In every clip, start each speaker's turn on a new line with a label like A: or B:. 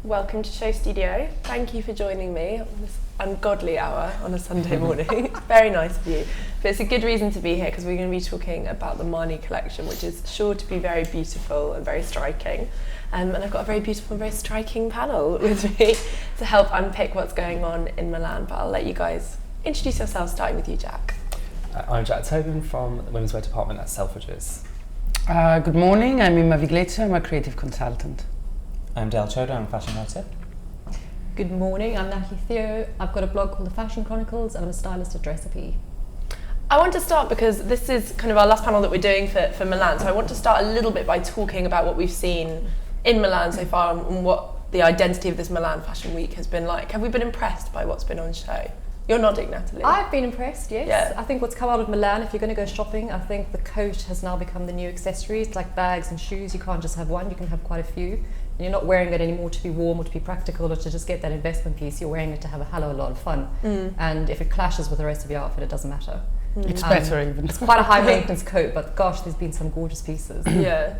A: welcome to Show Studio. Thank you for joining me on this ungodly hour on a Sunday morning. It's very nice of you. But it's a good reason to be here because we're going to be talking about the Marni collection, which is sure to be very beautiful and very striking. And I've got a very beautiful and very striking panel with me to help unpick what's going on in Milan. But I'll let you guys introduce yourselves, starting with you, Jack.
B: I'm Jack Tobin from the Women's Wear Department at Selfridges.
C: Good morning, I'm Mimma Viglezio, I'm a creative consultant.
D: I'm Dal Chodha, I'm a fashion writer.
E: Good morning, I'm Natalie Theo. I've got a blog called The Fashion Chronicles and I'm a stylist at Dressapy.
A: I want to start because this is kind of our last panel that we're doing for Milan. So I want to start a little bit by talking about what we've seen in Milan so far and what the identity of this Milan Fashion Week has been like. Have we been impressed by what's been on show? You're nodding, Natalie.
E: I've been impressed, yes.
A: Yeah.
E: I think what's come out of Milan, if you're going to go shopping, I think the coat has now become the new accessory. It's like bags and shoes. You can't just have one, you can have quite a few. And you're not wearing it anymore to be warm or to be practical or to just get that investment piece. You're wearing it to have a hell of a lot of fun. And if it clashes with the rest of your outfit, it doesn't matter.
C: It's better even.
E: It's quite a high maintenance coat, but gosh, there's been some gorgeous pieces.
A: Yeah.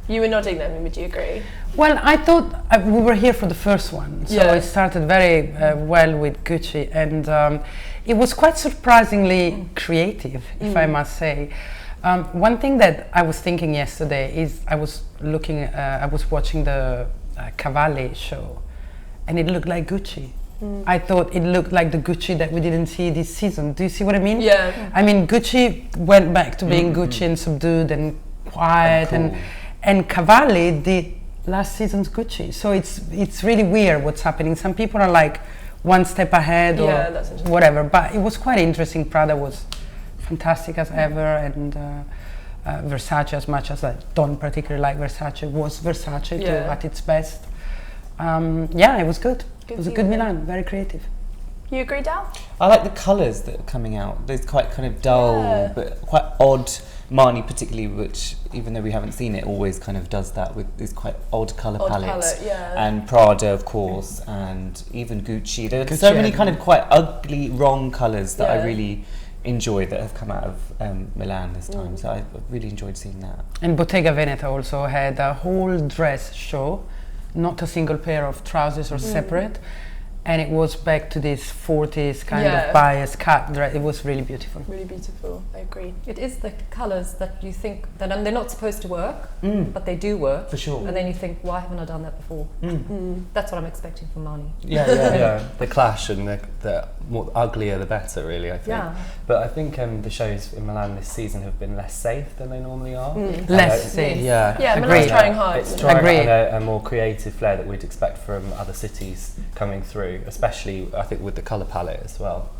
A: You were nodding then, would you agree?
C: Well, I thought we were here for the first one, so it started very well with Gucci, and it was quite surprisingly creative, if I must say. One thing that I was thinking yesterday is I was watching the Cavalli show, and it looked like Gucci. I thought it looked like the Gucci that we didn't see this season. Do you see what I mean?
A: Yeah.
C: I mean, Gucci went back to being Gucci and subdued and quiet, and Cavalli did last season's Gucci. So it's really weird what's happening. Some people are like one step ahead or whatever, but it was quite interesting. Prada was fantastic as ever, and Versace, as much as I don't particularly like Versace, was Versace at its best. It was good. It was a good Milan, very creative.
A: You agree, Dal?
D: I like the colours that are coming out. They're quite kind of dull, but quite odd. Marni particularly, which even though we haven't seen it, always kind of does that with these quite odd colour palettes. And Prada, of course, and even Gucci. There are so many kind of quite ugly, wrong colours that I really enjoy that have come out of Milan this time. So I really enjoyed seeing that.
C: And Bottega Veneta also had a whole dress show, not a single pair of trousers or separate. And it was back to this 40s kind of bias cut dress. It was really beautiful.
A: Really beautiful, I agree.
E: It is the colours that you think that they're not supposed to work, but they do work.
D: For sure.
E: And then you think, why haven't I done that before? That's what I'm expecting from Marni.
B: Yeah. The clash and the more uglier the better, really, I think.
E: Yeah.
B: But I think the shows in Milan this season have been less safe than they normally are.
C: Less safe.
B: Yeah,
A: Milan's trying hard.
B: It's trying a more creative flair that we'd expect from other cities coming through, especially I think with the colour palette as well.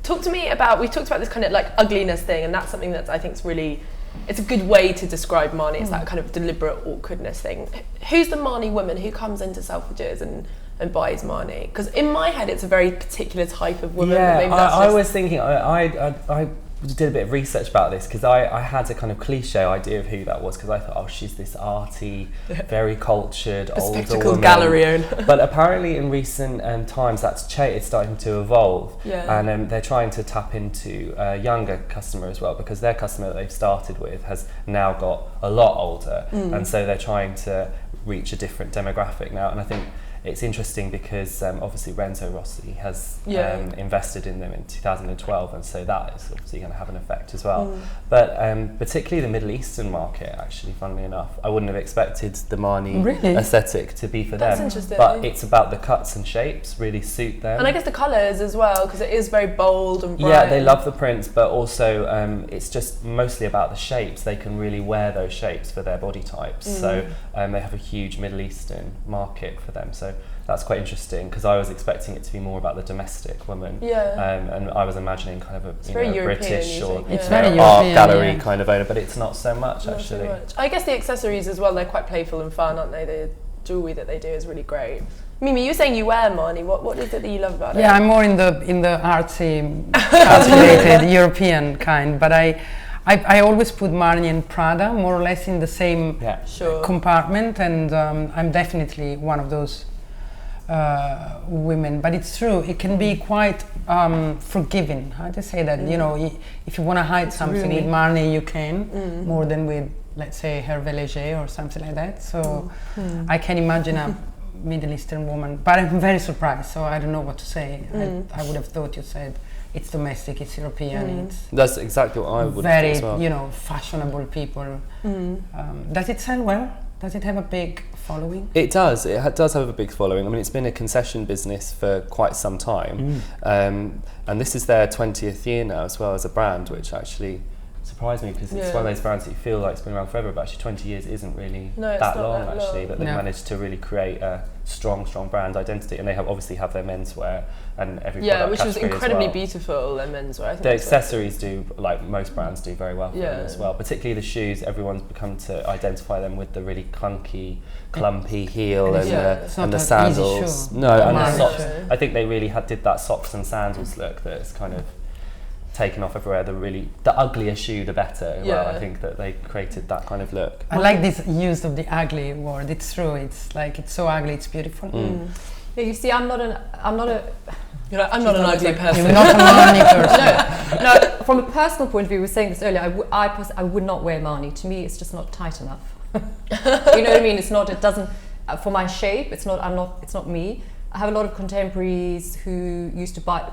A: Talk to me about, we talked about this kind of like ugliness thing, and that's something that I think is really, it's a good way to describe Marni. It's that kind of deliberate awkwardness thing. Who's the Marni woman who comes into Selfridges and buys Marni? Because in my head it's a very particular type of woman.
B: I was thinking, I did a bit of research about this because I had a kind of cliche idea of who that was, because I thought, she's this arty, very cultured, older woman.
A: Gallery owner.
B: But apparently in recent times that's it's starting to evolve, and they're trying to tap into a younger customer as well, because their customer that they've started with has now got a lot older, and so they're trying to reach a different demographic now. And I think it's interesting because obviously Renzo Rossi has invested in them in 2012, and so that is obviously going to have an effect as well. But particularly the Middle Eastern market, actually, funnily enough, I wouldn't have expected the Marni aesthetic to be for them.
A: Interesting.
B: But it's about the cuts and shapes really suit them.
A: And I guess the colours as well, because it is very bold and bright.
B: Yeah, they love the prints, but also it's just mostly about the shapes. They can really wear those shapes for their body types. So they have a huge Middle Eastern market for them. So that's quite interesting, because I was expecting it to be more about the domestic woman, and I was imagining kind of a British or art gallery kind of owner, but it's not so much actually.
A: I guess the accessories as well, they're quite playful and fun, aren't they? The jewellery that they do is really great. Mimma, you were saying you wear Marni. What is it that you love about it?
C: Yeah, I'm more in the artsy, calculated European kind, but I always put Marni and Prada more or less in the same compartment, and I'm definitely one of those women. But it's true, it can be quite forgiving. How to say that? You know, if you want to hide something with Marni, you can more than with, let's say, Hervé Léger or something like that. So I can imagine a Middle Eastern woman, but I'm very surprised, so I don't know what to say. I would have thought you said it's domestic, it's European, it's
B: that's exactly what I would
C: very,
B: have thought as well.
C: fashionable people. Does it sell well? Does it have a big following?
B: It does. It does have a big following. I mean, it's been a concession business for quite some time, and this is their 20th year now as well as a brand, which actually surprised me because it's one of those brands that you feel like it's been around forever, but actually 20 years isn't really that long actually, that they've managed to really create a strong brand identity, and they obviously have their menswear and every product
A: which was incredibly
B: well.
A: beautiful, their menswear. I think
B: the accessories do, like most brands do, very well for them as well, particularly the shoes. Everyone's become to identify them with the really clumpy heel and the sandals. No, and the socks. I think they really did that socks and sandals look that's kind of taken off everywhere. The uglier shoe the better. Well, I think that they created that kind of look.
C: I like this use of the ugly word. It's true. It's like, it's so ugly, it's beautiful.
E: Yeah, you see, I'm not an ugly person.
C: You're not a Marni person.
E: No, from a personal point of view, we were saying this earlier, I would not wear Marni. To me, it's just not tight enough. You know what I mean? It doesn't, for my shape, it's not me. I have a lot of contemporaries who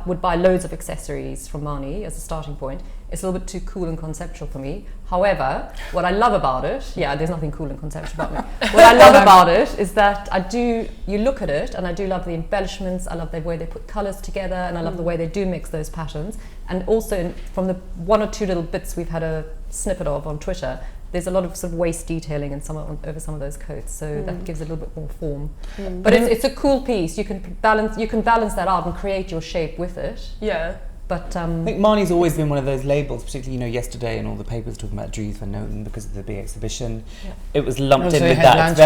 E: would buy loads of accessories from Marni as a starting point. It's a little bit too cool and conceptual for me. However, what I love about it, there's nothing cool and conceptual about me. What I love about it is that you look at it, and I do love the embellishments, I love the way they put colours together, and I love the way they do mix those patterns. And also from the one or two little bits we've had a snippet of on Twitter, there's a lot of sort of waist detailing and over some of those coats, so that gives a little bit more form. But it's a cool piece. You can balance that out and create your shape with it.
A: Yeah.
E: But
D: I think Marni's always been one of those labels, particularly yesterday and all the papers talking about Jews for Noten because of the big exhibition. Yeah. It was lumped in with that.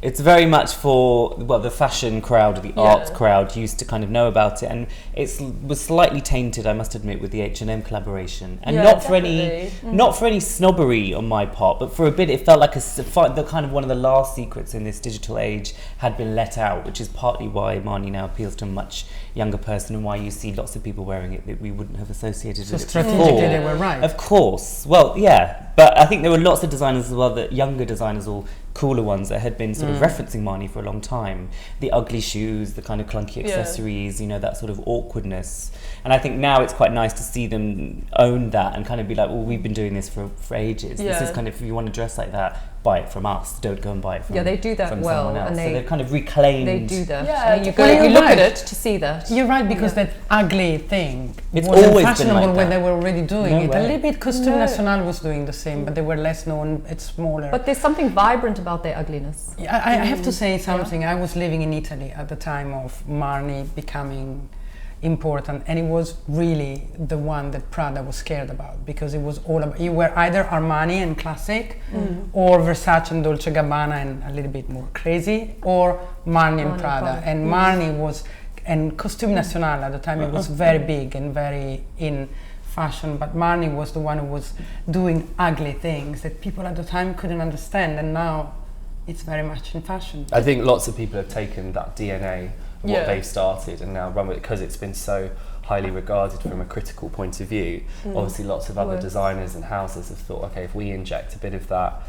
D: It's very much for the fashion crowd or the arts crowd used to kind of know about it, and it was slightly tainted, I must admit, with the H&M collaboration, and not for any snobbery on my part, but for a bit it felt like the kind of one of the last secrets in this digital age had been let out, which is partly why Marni now appeals to a much younger person and why you see lots of people wearing it that we wouldn't have associated with it
C: strategically they were right.
D: Of course. Well, yeah. But I think there were lots of designers as well, that younger designers or cooler ones that had been sort of referencing Marni for a long time. The ugly shoes, the kind of clunky accessories, that sort of awkwardness. And I think now it's quite nice to see them own that and kind of be like, well, we've been doing this for ages. This is kind of, if you want to dress like that, buy it from us. Don't go and buy it from
E: they do that well,
D: someone else.
E: and
D: so they've kind of reclaimed.
E: They do that.
A: Yeah,
E: I mean, you look at it to see that.
C: You're right, because that ugly thing
D: it's
C: wasn't
D: always
C: fashionable
D: been like
C: when they were already doing it.
D: Way.
C: A little bit Costume National was doing the same, but they were less known. It's smaller.
E: But there's something vibrant about their ugliness.
C: Yeah, I have to say something. I was living in Italy at the time of Marni becoming important, and it was really the one that Prada was scared about, because it was all about, you were either Armani and classic, or Versace and Dolce Gabbana and a little bit more crazy, or Marni and Prada. And Marni was, and Costume National at the time, it was very big and very in fashion, but Marni was the one who was doing ugly things that people at the time couldn't understand, and now it's very much in fashion.
B: I think lots of people have taken that DNA of what they've started and now run with it, because it's been so highly regarded from a critical point of view. Obviously lots of other designers and houses have thought, okay, if we inject a bit of that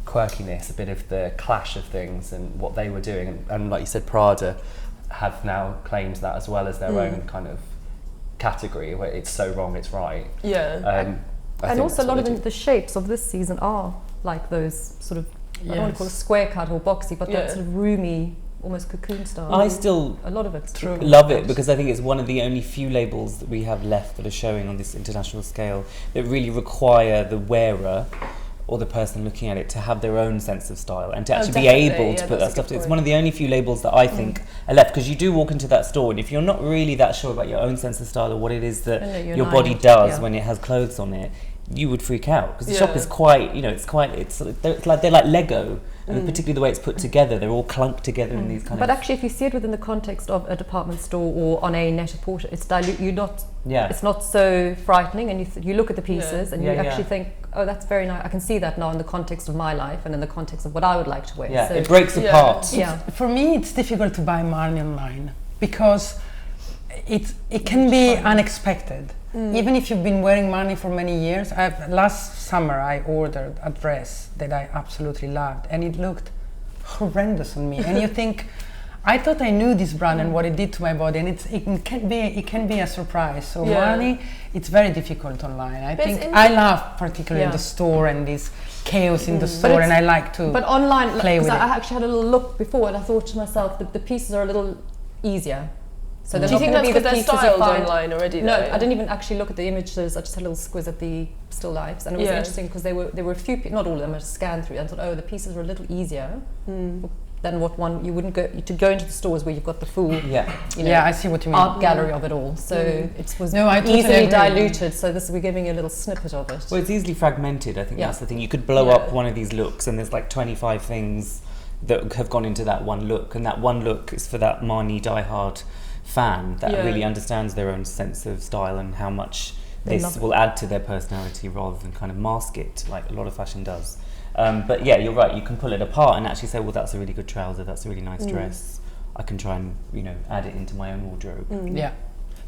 B: quirkiness, a bit of the clash of things and what they were doing, and like you said, Prada have now claimed that as well as their own kind of category where it's so wrong it's right.
E: And also a lot of the shapes of this season are like those sort of, I don't want to call it square cut or boxy, but that sort of roomy, almost cocoon style.
D: I still
E: a lot of it's
D: love it, because I think it's one of the only few labels that we have left that are showing on this international scale that really require the wearer or the person looking at it to have their own sense of style and to actually be able to put that stuff. It's one of the only few labels that I think are left, because you do walk into that store and if you're not really that sure about your own sense of style or what it is that your body does when it has clothes on it, you would freak out, because the shop is quite, they're like Lego, and particularly the way it's put together, they're all clunked together in these kind of.
E: But actually, if you see it within the context of a department store or on a Net-a-Porter, it's it's not so frightening, and you look at the pieces and you actually think, oh, that's very nice. I can see that now in the context of my life and in the context of what I would like to wear.
D: Yeah, so it breaks apart.
C: For me, it's difficult to buy Marni online because it can be unexpected. Even if you've been wearing Marni for many years. Last summer I ordered a dress that I absolutely loved, and it looked horrendous on me. And you think, I thought I knew this brand and what it did to my body, and it can be a surprise. So Marni, it's very difficult online. I love particularly the store and this chaos in the store, and I like to
E: online,
C: play with it.
E: I actually had a little look before, and I thought to myself that the pieces are a little easier. So
A: do you think that's because they're styled online already?
E: No, I didn't even actually look at the images. I just had a little squiz at the still lifes, and it was interesting because there were a few, not all of them. I just scanned through. And I thought, the pieces were a little easier than what one you wouldn't go to go into the stores where you've got the full.
C: I see what you mean.
E: Art gallery of it all. So it was
C: totally
E: easily
C: agree.
E: Diluted. So we're giving you a little snippet of it.
D: Well, it's easily fragmented. I think that's the thing. You could blow up one of these looks, and there's like 25 things that have gone into that one look, and that one look is for that Marni diehard fan that really understands their own sense of style and how much this will add to their personality rather than kind of mask it like a lot of fashion does. But yeah, you're right, you can pull it apart and actually say, well, that's a really good trouser, that's a really nice dress. I can try and, add it into my own wardrobe.
C: Yeah.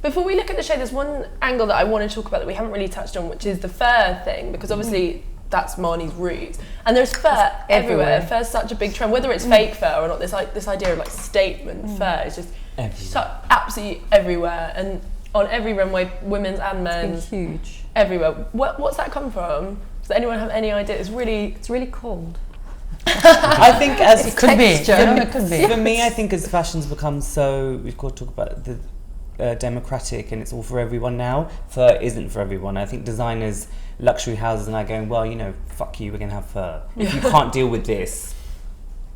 A: Before we look at the show, there's one angle that I want to talk about that we haven't really touched on, which is the fur thing, because obviously that's Marni's roots, and there's fur everywhere. Fur's such a big trend, whether it's fake fur or not. This idea of like statement fur is just absolutely everywhere, and on every runway, women's and men's.
E: It's been huge.
A: Everywhere. What's that come from? Does anyone have any idea? It's really cold.
D: I think as
C: it could be. It could be.
D: For me, I think as fashion's become so, we've got to talk about the democratic, and it's all for everyone now. Fur isn't for everyone. I think designers, luxury houses, and are going, well, fuck you, we're gonna have fur. If you can't deal with this,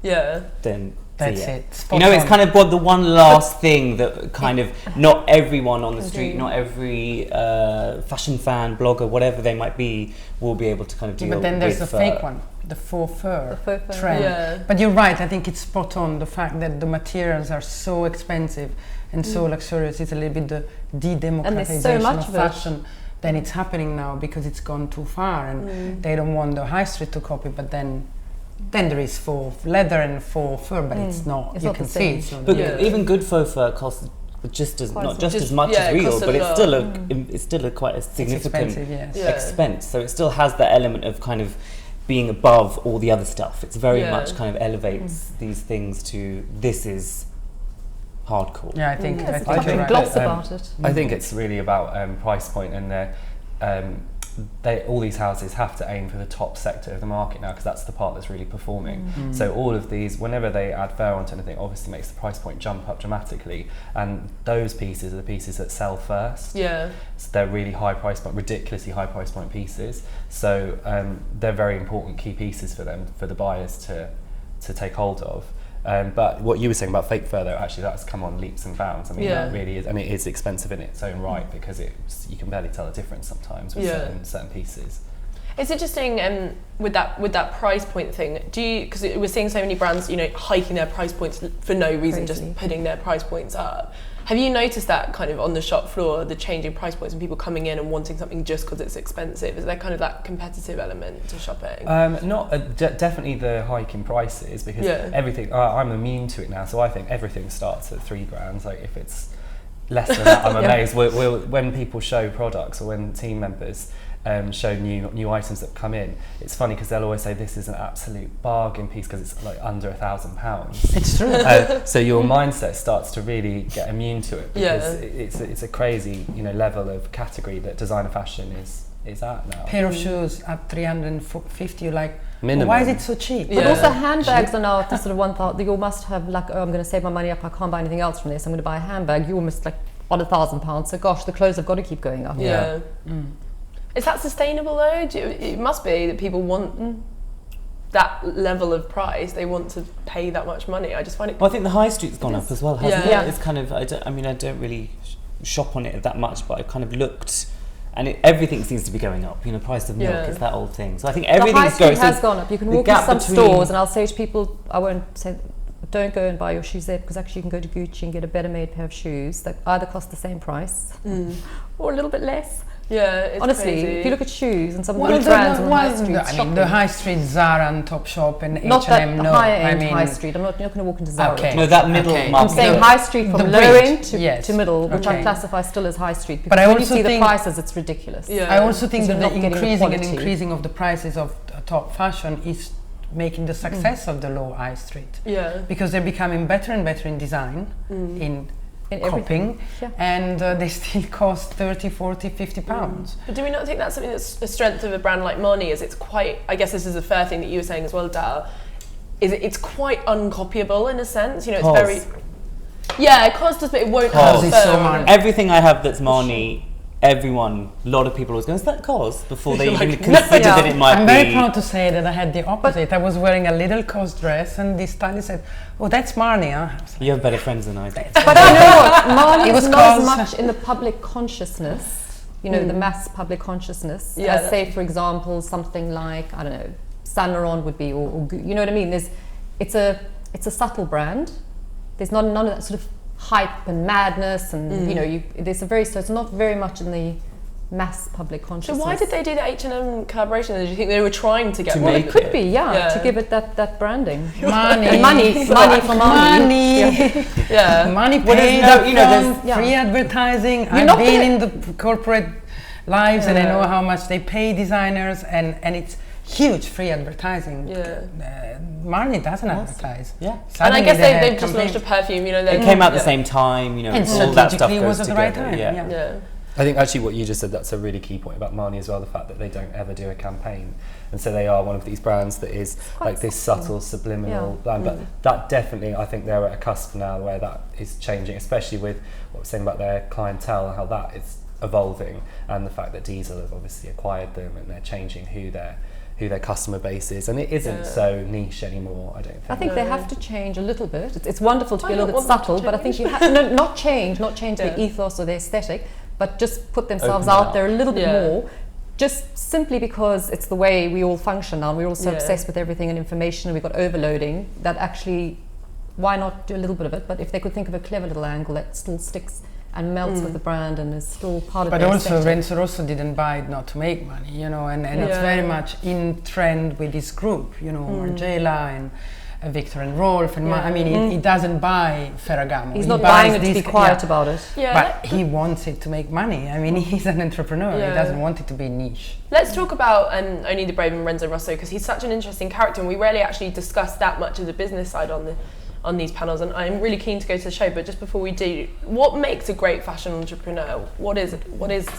D: then
C: that's it.
D: It's kind of the one last thing that kind of not everyone on the street, not every fashion fan, blogger, whatever they might be, will be able to kind of deal with.
C: But then there's the fake one, the faux fur trend. Yeah. But you're right. I think it's spot on. The fact that the materials are so expensive and so luxurious, it's a little bit the de-democratization of fashion. Then it's happening now because it's gone too far, and they don't want the high street to copy. But then there is faux leather and faux fur, but it's not. You can see it's not.
D: But even good faux fur costs just as much as real, but it's still quite a significant expense. So it still has that element of kind of being above all the other stuff. It's very much kind of elevates these things to this is hardcore.
C: Yeah, I think
E: gloss about it.
B: I think it's really about price point, and all these houses have to aim for the top sector of the market now, because that's the part that's really performing. So all of these, whenever they add fur onto anything, obviously makes the price point jump up dramatically, and those pieces are the pieces that sell first. So they're really high price point, ridiculously high price point pieces. So they're very important key pieces for them, for the buyers to take hold of. But what you were saying about fake fur, though, actually that's come on leaps and bounds. I mean, that really is, and it is expensive in its own right, because you can barely tell the difference sometimes with certain pieces.
A: It's interesting with that price point thing. Because we're seeing so many brands, hiking their price points for no reason, just putting their price points up. Have you noticed that kind of on the shop floor, the changing price points and people coming in and wanting something just because it's expensive? Is there kind of that competitive element to shopping?
B: Definitely the hike in prices, because everything, I'm immune to it now, so I think everything starts at £3,000. Like if it's less than that, I'm amazed. When people show products, or when team members show new items that come in, it's funny because they'll always say this is an absolute bargain piece because it's like under £1,000.
C: It's true.
B: So your mindset starts to really get immune to it, because it's a crazy level of category that designer fashion is at now.
C: Pair of shoes at 350, you're like,
B: minimum.
C: Why is it so cheap?
E: But also handbags are now the sort of one thought that you must have, like, I'm going to save my money up, I can't buy anything else from this, I'm going to buy a handbag. You almost like on £1,000, so gosh, the clothes have got to keep going up.
A: Is that sustainable though? It must be that people want that level of price. They want to pay that much money. I just find it.
D: Well, I think the high street's gone up as well, hasn't it? It's kind of. I don't really shop on it that much, but I've kind of looked, and everything seems to be going up. Price of milk is that old thing. So I think everything's going.
E: The high street has gone up. You can walk in some stores, and I'll say to people, I won't say, don't go and buy your shoes there, because actually you can go to Gucci and get a better made pair of shoes that either cost the same price or a little bit less.
A: Yeah, it's
E: honestly,
A: crazy.
E: If you look at shoes and some of the brands on the high street,
C: the high street, Zara and Topshop and
E: not
C: H&M,
E: that high-end high street. I'm not going to walk into Zara.
C: Okay.
D: No, that middle market.
E: I'm saying high street from low end to middle, which I classify still as high street. Because
C: but I
E: when
C: also
E: you see
C: think
E: the prices, it's ridiculous.
C: I also think that the increasing of the prices of top fashion is making the success of the low high street.
A: Yeah.
C: Because they're becoming better and better in design, in copying, and they still cost 30, 40, 50 pounds.
A: But do we not think that's something that's a strength of a brand like Marni? Is it's quite, I guess this is a fair thing that you were saying as well, Dal, is it's quite uncopyable in a sense, you know, it's very... Yeah, COS does, but it won't have
D: everything I have that's Marni, a lot of people always go, is that COS? Before they even consider that it might be.
C: I'm very proud to say that I had the opposite. I was wearing a little COS dress and the stylist said, oh, that's Marni, huh? Like,
D: you have better friends than I do.
E: But you know what, Marni was not as much in the public consciousness, you know, the mass public consciousness, as say, for example, something like, I don't know, Saint Laurent would be, or you know what I mean? It's a subtle brand. There's none of that sort of hype and madness, and you know, so it's not very much in the mass public consciousness.
A: So why did they do the H&M collaboration? Did you think they were trying to get
E: it could be, to give it that branding.
C: Money
E: for Marni.
C: Money paid, free advertising. I've been in the corporate lives and I know how much they pay designers, and it's huge free advertising. Marni doesn't advertise.
A: And I guess they've just launched a perfume, you know.
D: It came out at the same time, you know,
C: and
D: all that stuff
C: strategically
D: goes
C: was at the right
D: together.
C: time.
B: I think actually what you just said, that's a really key point about Marni as well, the fact that they don't ever do a campaign. And so they are one of these brands that is like this subtle, subliminal brand. But that definitely, I think they're at a cusp now where that is changing, especially with what we're saying about their clientele and how that is evolving, and the fact that Diesel have obviously acquired them and they're changing who their customer base is, and it isn't so niche anymore, I don't think.
E: I think they have to change a little bit. It's wonderful to be a little bit subtle, but I think you have not change the ethos or the aesthetic, but just put themselves out there a little bit more, just simply because it's the way we all function now. We're all so obsessed with everything and information, and we've got overloading, that actually, why not do a little bit of it? But if they could think of a clever little angle that still sticks and melts with the brand and is still part of
C: but
E: their
C: also
E: aesthetic.
C: Renzo Rosso didn't buy it not to make money, you know, and it's very much in trend with this group, you know, Margiela and Victor and Rolf, and I mean, he doesn't buy Ferragamo.
E: He's not buying it to be quiet about it.
C: But he wants it to make money. I mean, he's an entrepreneur. He doesn't want it to be niche.
A: Let's talk about Only the Brave and Renzo Rosso, because he's such an interesting character, and we rarely actually discuss that much of the business side on these panels, and I'm really keen to go to the show. But just before we do, what makes a great fashion entrepreneur? What is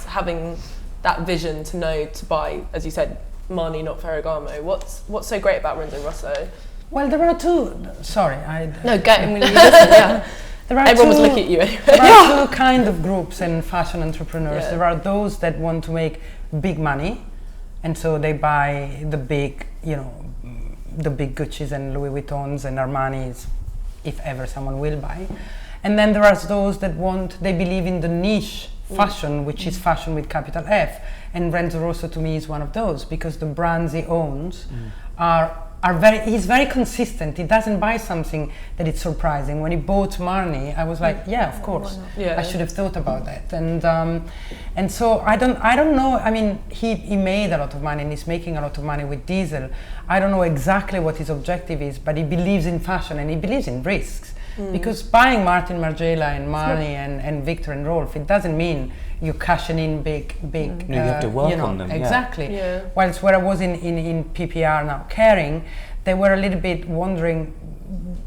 A: having that vision to know to buy, as you said, Marni, not Ferragamo? What's so great about Renzo Rosso?
C: Well, there are two. Sorry,
A: no, get him when you listen.
C: There are
A: everyone was looking at you anyway.
C: There are two kind of groups in fashion entrepreneurs. There are those that want to make big money, and so they buy the big, you know, the big Gucci's and Louis Vuittons and Armani's, if ever someone will buy. And then there are those that they believe in the niche fashion, which is fashion with capital F. And Renzo Rosso to me is one of those, because the brands he owns he's very consistent. He doesn't buy something that is surprising. When he bought Marni, I was like, yeah, of course. I should have thought about that. And so I don't know. I mean, he made a lot of money and he's making a lot of money with Diesel. I don't know exactly what his objective is, but he believes in fashion and he believes in risks. Because buying Martin Margiela and Marni and Victor and Rolf, it doesn't mean you cashing in big.
D: No, you have to work on them.
C: Exactly. Whilst where I was in PPR now, Kering, they were a little bit wondering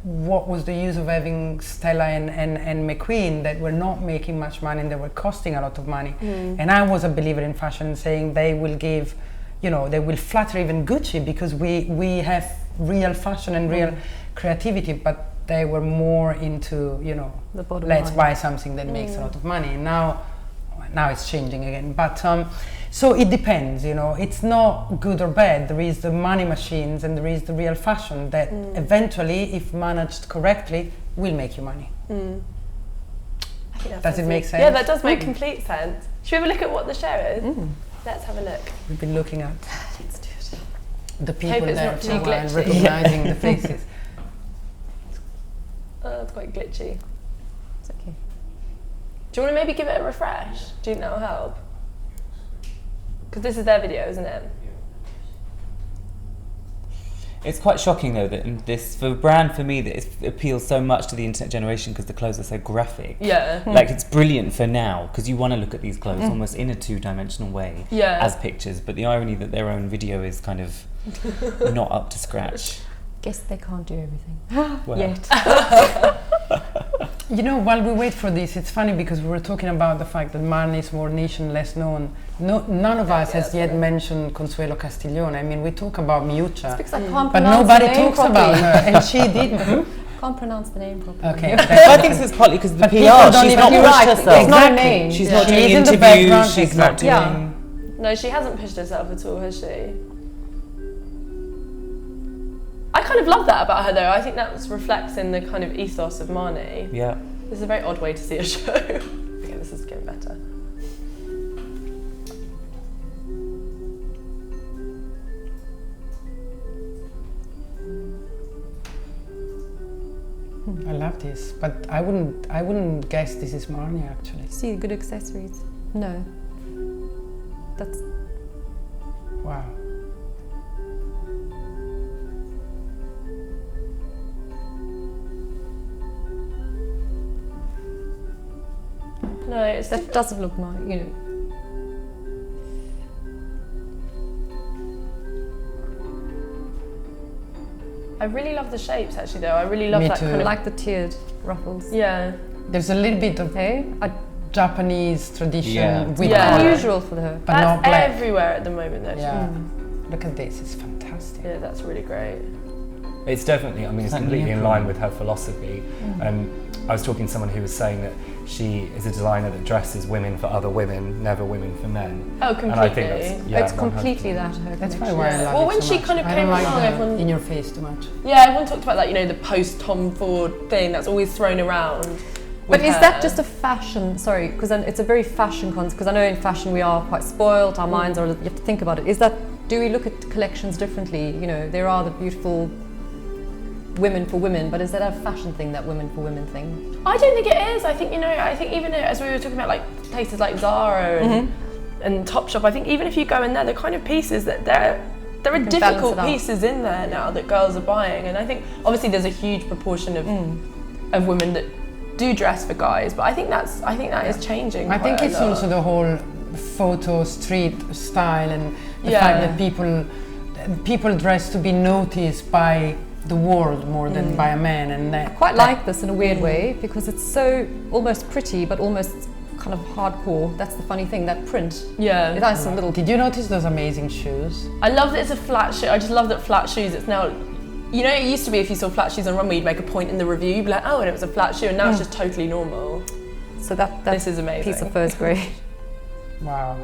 C: what was the use of having Stella and McQueen that were not making much money and they were costing a lot of money. And I was a believer in fashion, saying they will give, you know, they will flatter even Gucci, because we have real fashion and real creativity, but they were more into, you know, let's buy something that makes a lot of money. And now it's changing again. But so it depends, you know, it's not good or bad. There is the money machines and there is the real fashion that eventually, if managed correctly, will make you money. Does it make sense?
A: Yeah, that does make complete sense. Should we have a look at what the show is? Let's have a look.
C: We've been looking at
A: Let's do it.
C: the people there
A: not too
C: and
A: glitchy.
C: recognizing the faces.
A: Oh, it's quite glitchy.
E: It's okay.
A: Do you want to maybe give it a refresh? Do you think that'll help? Because this is their video, isn't it?
D: It's quite shocking though that in this, for a brand for me, that it appeals so much to the internet generation because the clothes are so graphic.
A: Yeah.
D: Like it's brilliant for now because you want to look at these clothes almost in a two-dimensional way as pictures, but the irony that their own video is kind of not up to scratch.
E: Guess they can't do everything yet.
C: You know, while we wait for this, it's funny because we were talking about the fact that Marni is more niche and less known. None of us has yet mentioned Consuelo Castiglione. I mean, we talk about Miuccia,
E: Because I can't
C: but
E: pronounce
C: nobody
E: the name
C: talks
E: properly.
C: about her, and she didn't.
E: Can't pronounce the name properly.
C: Okay,
D: I think it's partly because the
C: But
D: PR.
C: people don't
D: She's
C: even-
D: not
C: you're
D: pushed
C: right,
D: herself.
E: it's not a name.
D: She's
E: Yeah.
D: not doing
C: She's in the
D: interviews.
C: background,
D: She's not doing.
E: Yeah.
A: No, she hasn't pushed herself at all, has she? I kind of love that about her, though. I think that reflects in the kind of ethos of Marni.
D: Yeah.
A: This is a very odd way to see a show. Okay, this is getting better.
C: I love this, but I wouldn't guess this is Marni actually.
E: See, good accessories. No. That's
C: Wow.
A: No, it's
E: that doesn't look nice, you know.
A: I really love the shapes, actually, though. I really love
C: Me
A: that
C: too.
A: kind
E: I
A: of
E: like the tiered ruffles.
A: Yeah.
C: There's a little bit of Japanese tradition with
A: Yeah.
C: color,
E: Unusual for her.
C: but
A: That's
C: not black.
A: everywhere at the moment, actually.
C: Yeah. Look at this, it's fantastic.
A: Yeah, that's really great.
B: It's definitely, I mean, it's completely in line with her philosophy. I was talking to someone who was saying that she is a designer that dresses women for other women, never women for men.
A: Oh, completely.
B: And I think that's, yeah,
E: It's completely that her
C: That's
E: connection.
C: why I love
A: Well,
C: it
A: when
C: so
A: she
C: much.
A: kind of
C: I
A: came
C: don't like
A: along,
C: the
A: everyone-
C: in your face too much.
A: Yeah, everyone talked about, like, you know, the post-Tom Ford thing that's always thrown around.
E: But
A: with
E: is
A: her.
E: that just a fashion? Sorry, because it's a very fashion concept. Because I know in fashion we are quite spoiled. Our minds are. You have to think about it. Is that? Do we look at collections differently? You know, there are the beautiful women for women, but is that a fashion thing? That women for women thing?
A: I don't think it is. I think, you know, I think even as we were talking about, like, places like Zara and Topshop, I think even if you go in there, the kind of pieces that there are
E: You can
A: difficult
E: balance it out.
A: pieces in there now that girls are buying, and I think obviously there's a huge proportion of women that do dress for guys, but I think that is changing.
C: I think
A: quite a
C: it's
A: lot.
C: also the whole photo street style and the
A: Yeah.
C: fact that people dress to be noticed by the world more than by a man, and
E: I quite like this in a weird way because it's so almost pretty, but almost kind of hardcore. That's the funny thing. That print.
A: Yeah.
E: It has a little.
C: Did you notice those amazing shoes?
A: I love that it's a flat shoe. I just love that flat shoes. It's now, you know, it used to be if you saw flat shoes on runway, you'd make a point in the review, you'd be like, oh, and it was a flat shoe, and now it's just totally normal.
E: So that
A: This is amazing.
E: piece of fur is great.
C: Wow.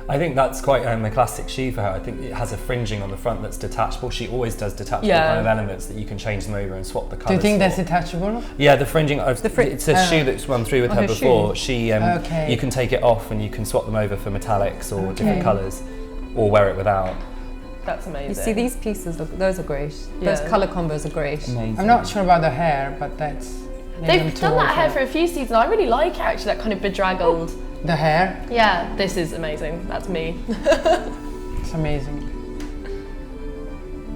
B: I think that's quite a classic shoe for her. I think it has a fringing on the front that's detachable. She always does detachable kind of elements that you can change them over and swap the colours.
C: Do you think
B: for.
C: that's detachable?
B: Yeah, the fringing. It's a shoe that's run through with
E: Oh,
B: her
E: her
B: before.
E: shoe.
B: She,
C: Okay.
B: you can take it off and you can swap them over for metallics or different colours, or wear it without.
A: That's amazing.
E: You see these pieces, those are great. Those
A: Yeah.
E: colour combos are great.
D: Amazing.
C: I'm not sure about the hair, but that's...
A: They've done that hair for a few seasons. I really like it, actually, that kind of bedraggled.
C: The hair,
A: Yeah, this is amazing. That's me.
C: it's amazing.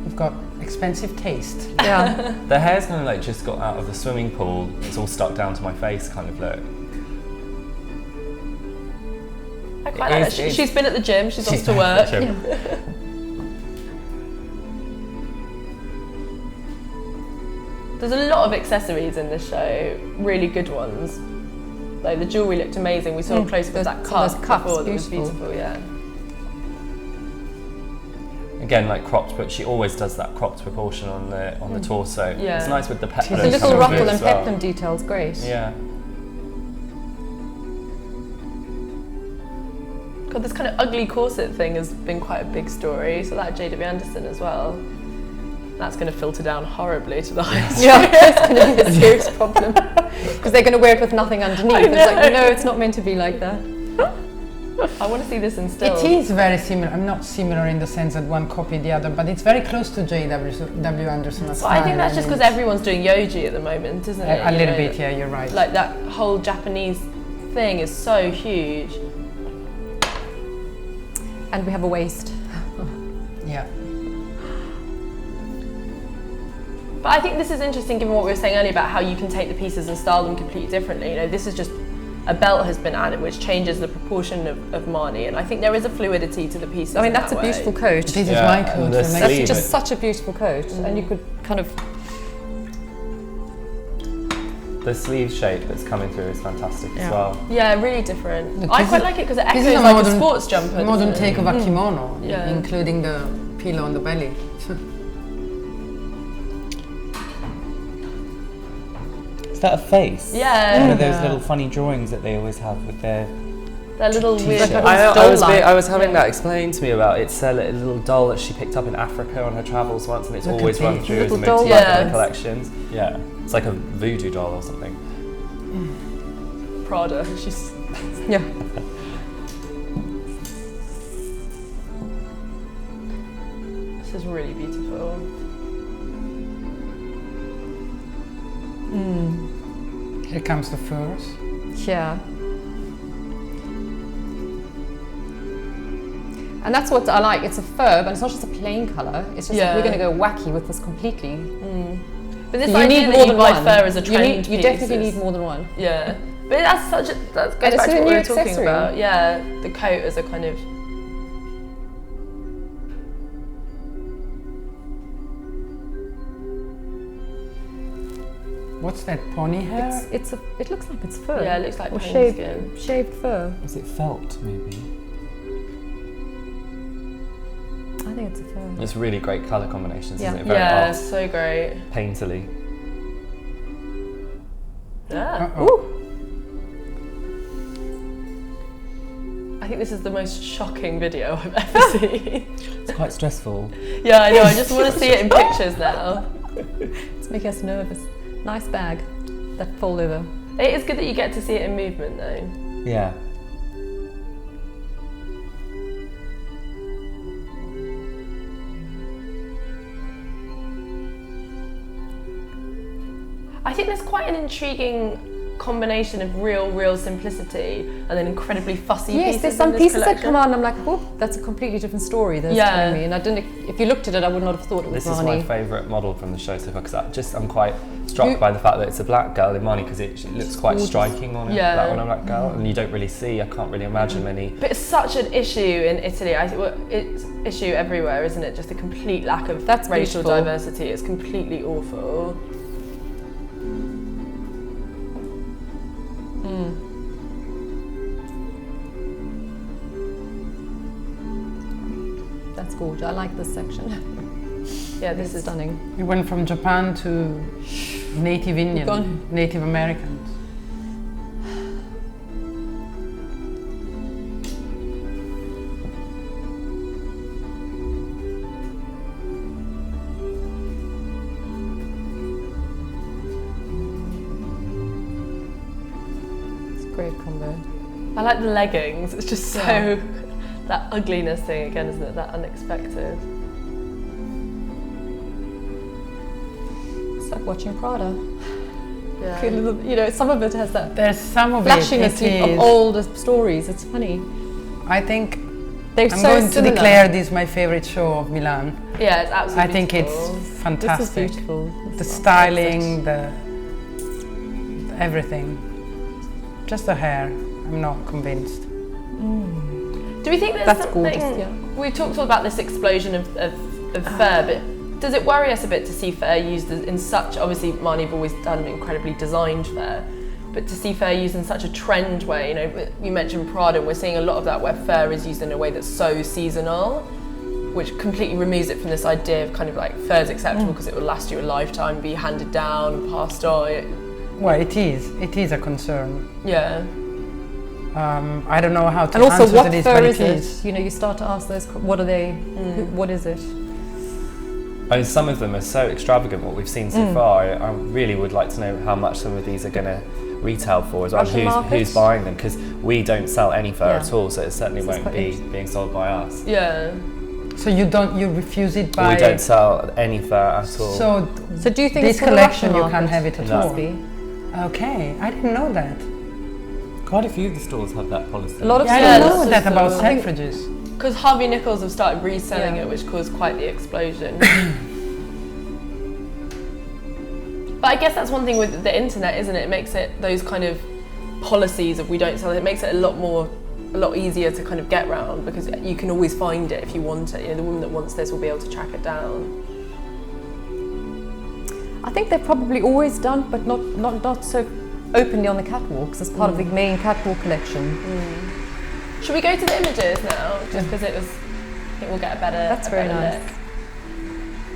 C: You've got expensive taste.
E: Yeah.
B: The hair's kind of like just got out of the swimming pool. It's all stuck down to my face, kind of look.
A: I quite like that. She's been at the gym. She's off to work. There's a lot of accessories in this show, really good ones. Like the jewellery looked amazing. We saw a close up of that cup
E: those cups,
A: before that was
E: beautiful.
A: beautiful, yeah.
B: Again, like cropped, but she always does that cropped proportion on the torso.
A: Yeah.
B: It's nice with the peplum.
E: The little
B: coming
E: ruffle
B: through
E: and
B: as well.
E: peplum details, great.
B: Yeah.
A: God, this kind of ugly corset thing has been quite a big story. So that J.W. Anderson as well. That's going to filter down horribly to the highest.
E: Yeah, it's going to be a serious problem because they're going to wear it with nothing underneath. It's like, no, it's not meant to be like that.
A: I want to see this in still.
C: It is very similar. I'm not similar in the sense that one copied the other, but it's very close to J.W. Anderson.
A: Well, I think that's just because everyone's doing yoji at the moment, isn't it?
C: A
A: You
C: little
A: know,
C: bit, yeah, you're right.
A: Like that whole Japanese thing is so huge.
E: And we have a waist.
C: Yeah.
A: But I think this is interesting given what we were saying earlier about how you can take the pieces and style them completely differently. You know, this is just a belt has been added, which changes the proportion of Marni, and I think there is a fluidity to the pieces.
E: I mean, that's a beautiful coat.
C: This is my coat.
E: That's just such a beautiful coat, and you could kind of.
B: The sleeve shape that's coming through is fantastic as well.
A: Yeah, really different. I quite like it because it echoes like a sports jumper.
C: Modern take of a kimono, including the pillow on the belly.
D: Is that a face?
A: Yeah.
D: One of those little funny drawings that they always have with their
A: little weird.
B: I was having that explained to me about it's a little doll that she picked up in Africa on her travels once, and it's always run through as a motif in the collections. Yeah, it's like a voodoo doll or something.
A: Prada. She's
E: yeah.
A: This is really beautiful.
C: Here comes the furs.
E: Yeah. And that's what I like. It's a fur, but it's not just a plain colour. It's just like we're going to go wacky with this completely.
A: But this idea that you buy fur as a trend
E: you definitely need more than one.
A: Yeah. But that's goes back to what we were talking about. Yeah, the coat as a kind of.
C: What's that, pony hair?
E: It looks like it's fur.
A: Yeah, it looks like
E: or
A: pony skin.
E: Shaved fur.
D: Is it felt, maybe?
E: I think it's a fur.
B: It's really great colour combinations, isn't it?
A: Very so great.
B: Painterly.
A: Yeah.
C: Ooh.
A: I think this is the most shocking video I've ever seen.
D: It's quite stressful.
A: Yeah, I know. I just want to see it in pictures now.
E: It's making us nervous. Nice bag. That fold over.
A: It is good that you get to see it in movement, though.
D: Yeah.
A: I think there's quite an intriguing combination of real simplicity and then incredibly fussy pieces.
E: Yes, there's some pieces that come out and I'm like, oh, that's a completely different story that's telling me. And I didn't. If you looked at it, I would not have thought it was
B: This
E: Marni.
B: is my favourite model from the show so far, because I'm quite struck by the fact that it's a black girl in Marni, because it looks quite striking on a black girl, and you don't really see. I can't really imagine many.
A: But it's such an issue in Italy. I think it's an issue everywhere, isn't it? Just a complete lack of racial diversity. It's completely awful.
E: That's gorgeous. I like this section.
A: Yeah, this is
E: stunning.
C: We went from Japan to Native Indian, Native Americans.
E: It's a great combo.
A: I like the leggings. It's just so that ugliness thing again, isn't it? That unexpected.
E: It's like watching Prada.
A: Yeah.
E: You know, some of it has that.
C: There's some of
E: flashiness of older stories. It's funny.
C: I think
E: I'm
C: going to declare this my favorite show of Milan.
A: Yeah, it's absolutely
C: I think
A: beautiful.
C: it's fantastic.
E: This is beautiful.
C: The styling, the everything. Just the hair. I'm not convinced.
A: Do we think there's
E: That's
A: something?
E: gorgeous, yeah.
A: We've talked all about this explosion of fur, but does it worry us a bit to see fur used in such? Obviously, Marni have always done incredibly designed fur, but to see fur used in such a trend way. You know, you mentioned Prada, and we're seeing a lot of that where fur is used in a way that's so seasonal, which completely removes it from this idea of kind of like fur's acceptable because it will last you a lifetime, be handed down and passed on.
C: Well, it is a concern.
A: Yeah.
C: I don't know how to
E: And also,
C: answer
E: what
C: to this,
E: fur
C: but
E: is
C: it is.
E: it? You know, you start to ask those. What are they? What is it?
B: I mean, some of them are so extravagant, what we've seen so far. I really would like to know how much some of these are going to retail for as well, who's buying them, because we don't sell any fur at all, so it certainly won't be being sold by us.
A: Yeah.
C: So you refuse it by...
B: We don't sell any fur at all.
C: So
E: do you think
C: this
E: it's for the
C: collection
E: Russian
C: you can't
E: market?
C: have it at
B: No.
C: all? Okay, I didn't know that.
D: Quite a few of the stores have that policy.
E: A lot of
C: I
E: stores.
C: didn't know that about
A: I think-
C: Selfridges.
A: Because Harvey Nichols have started reselling it, which caused quite the explosion. But I guess that's one thing with the internet, isn't it? It makes it those kind of policies of we don't sell it. It makes it a lot easier to kind of get round because you can always find it if you want it. You know, the woman that wants this will be able to track it down.
E: I think they've probably always done, but not so openly on the catwalks as part of the main catwalk collection.
A: Should we go to the images now? Just because I think we'll get a better.
E: That's very nice.
A: Look.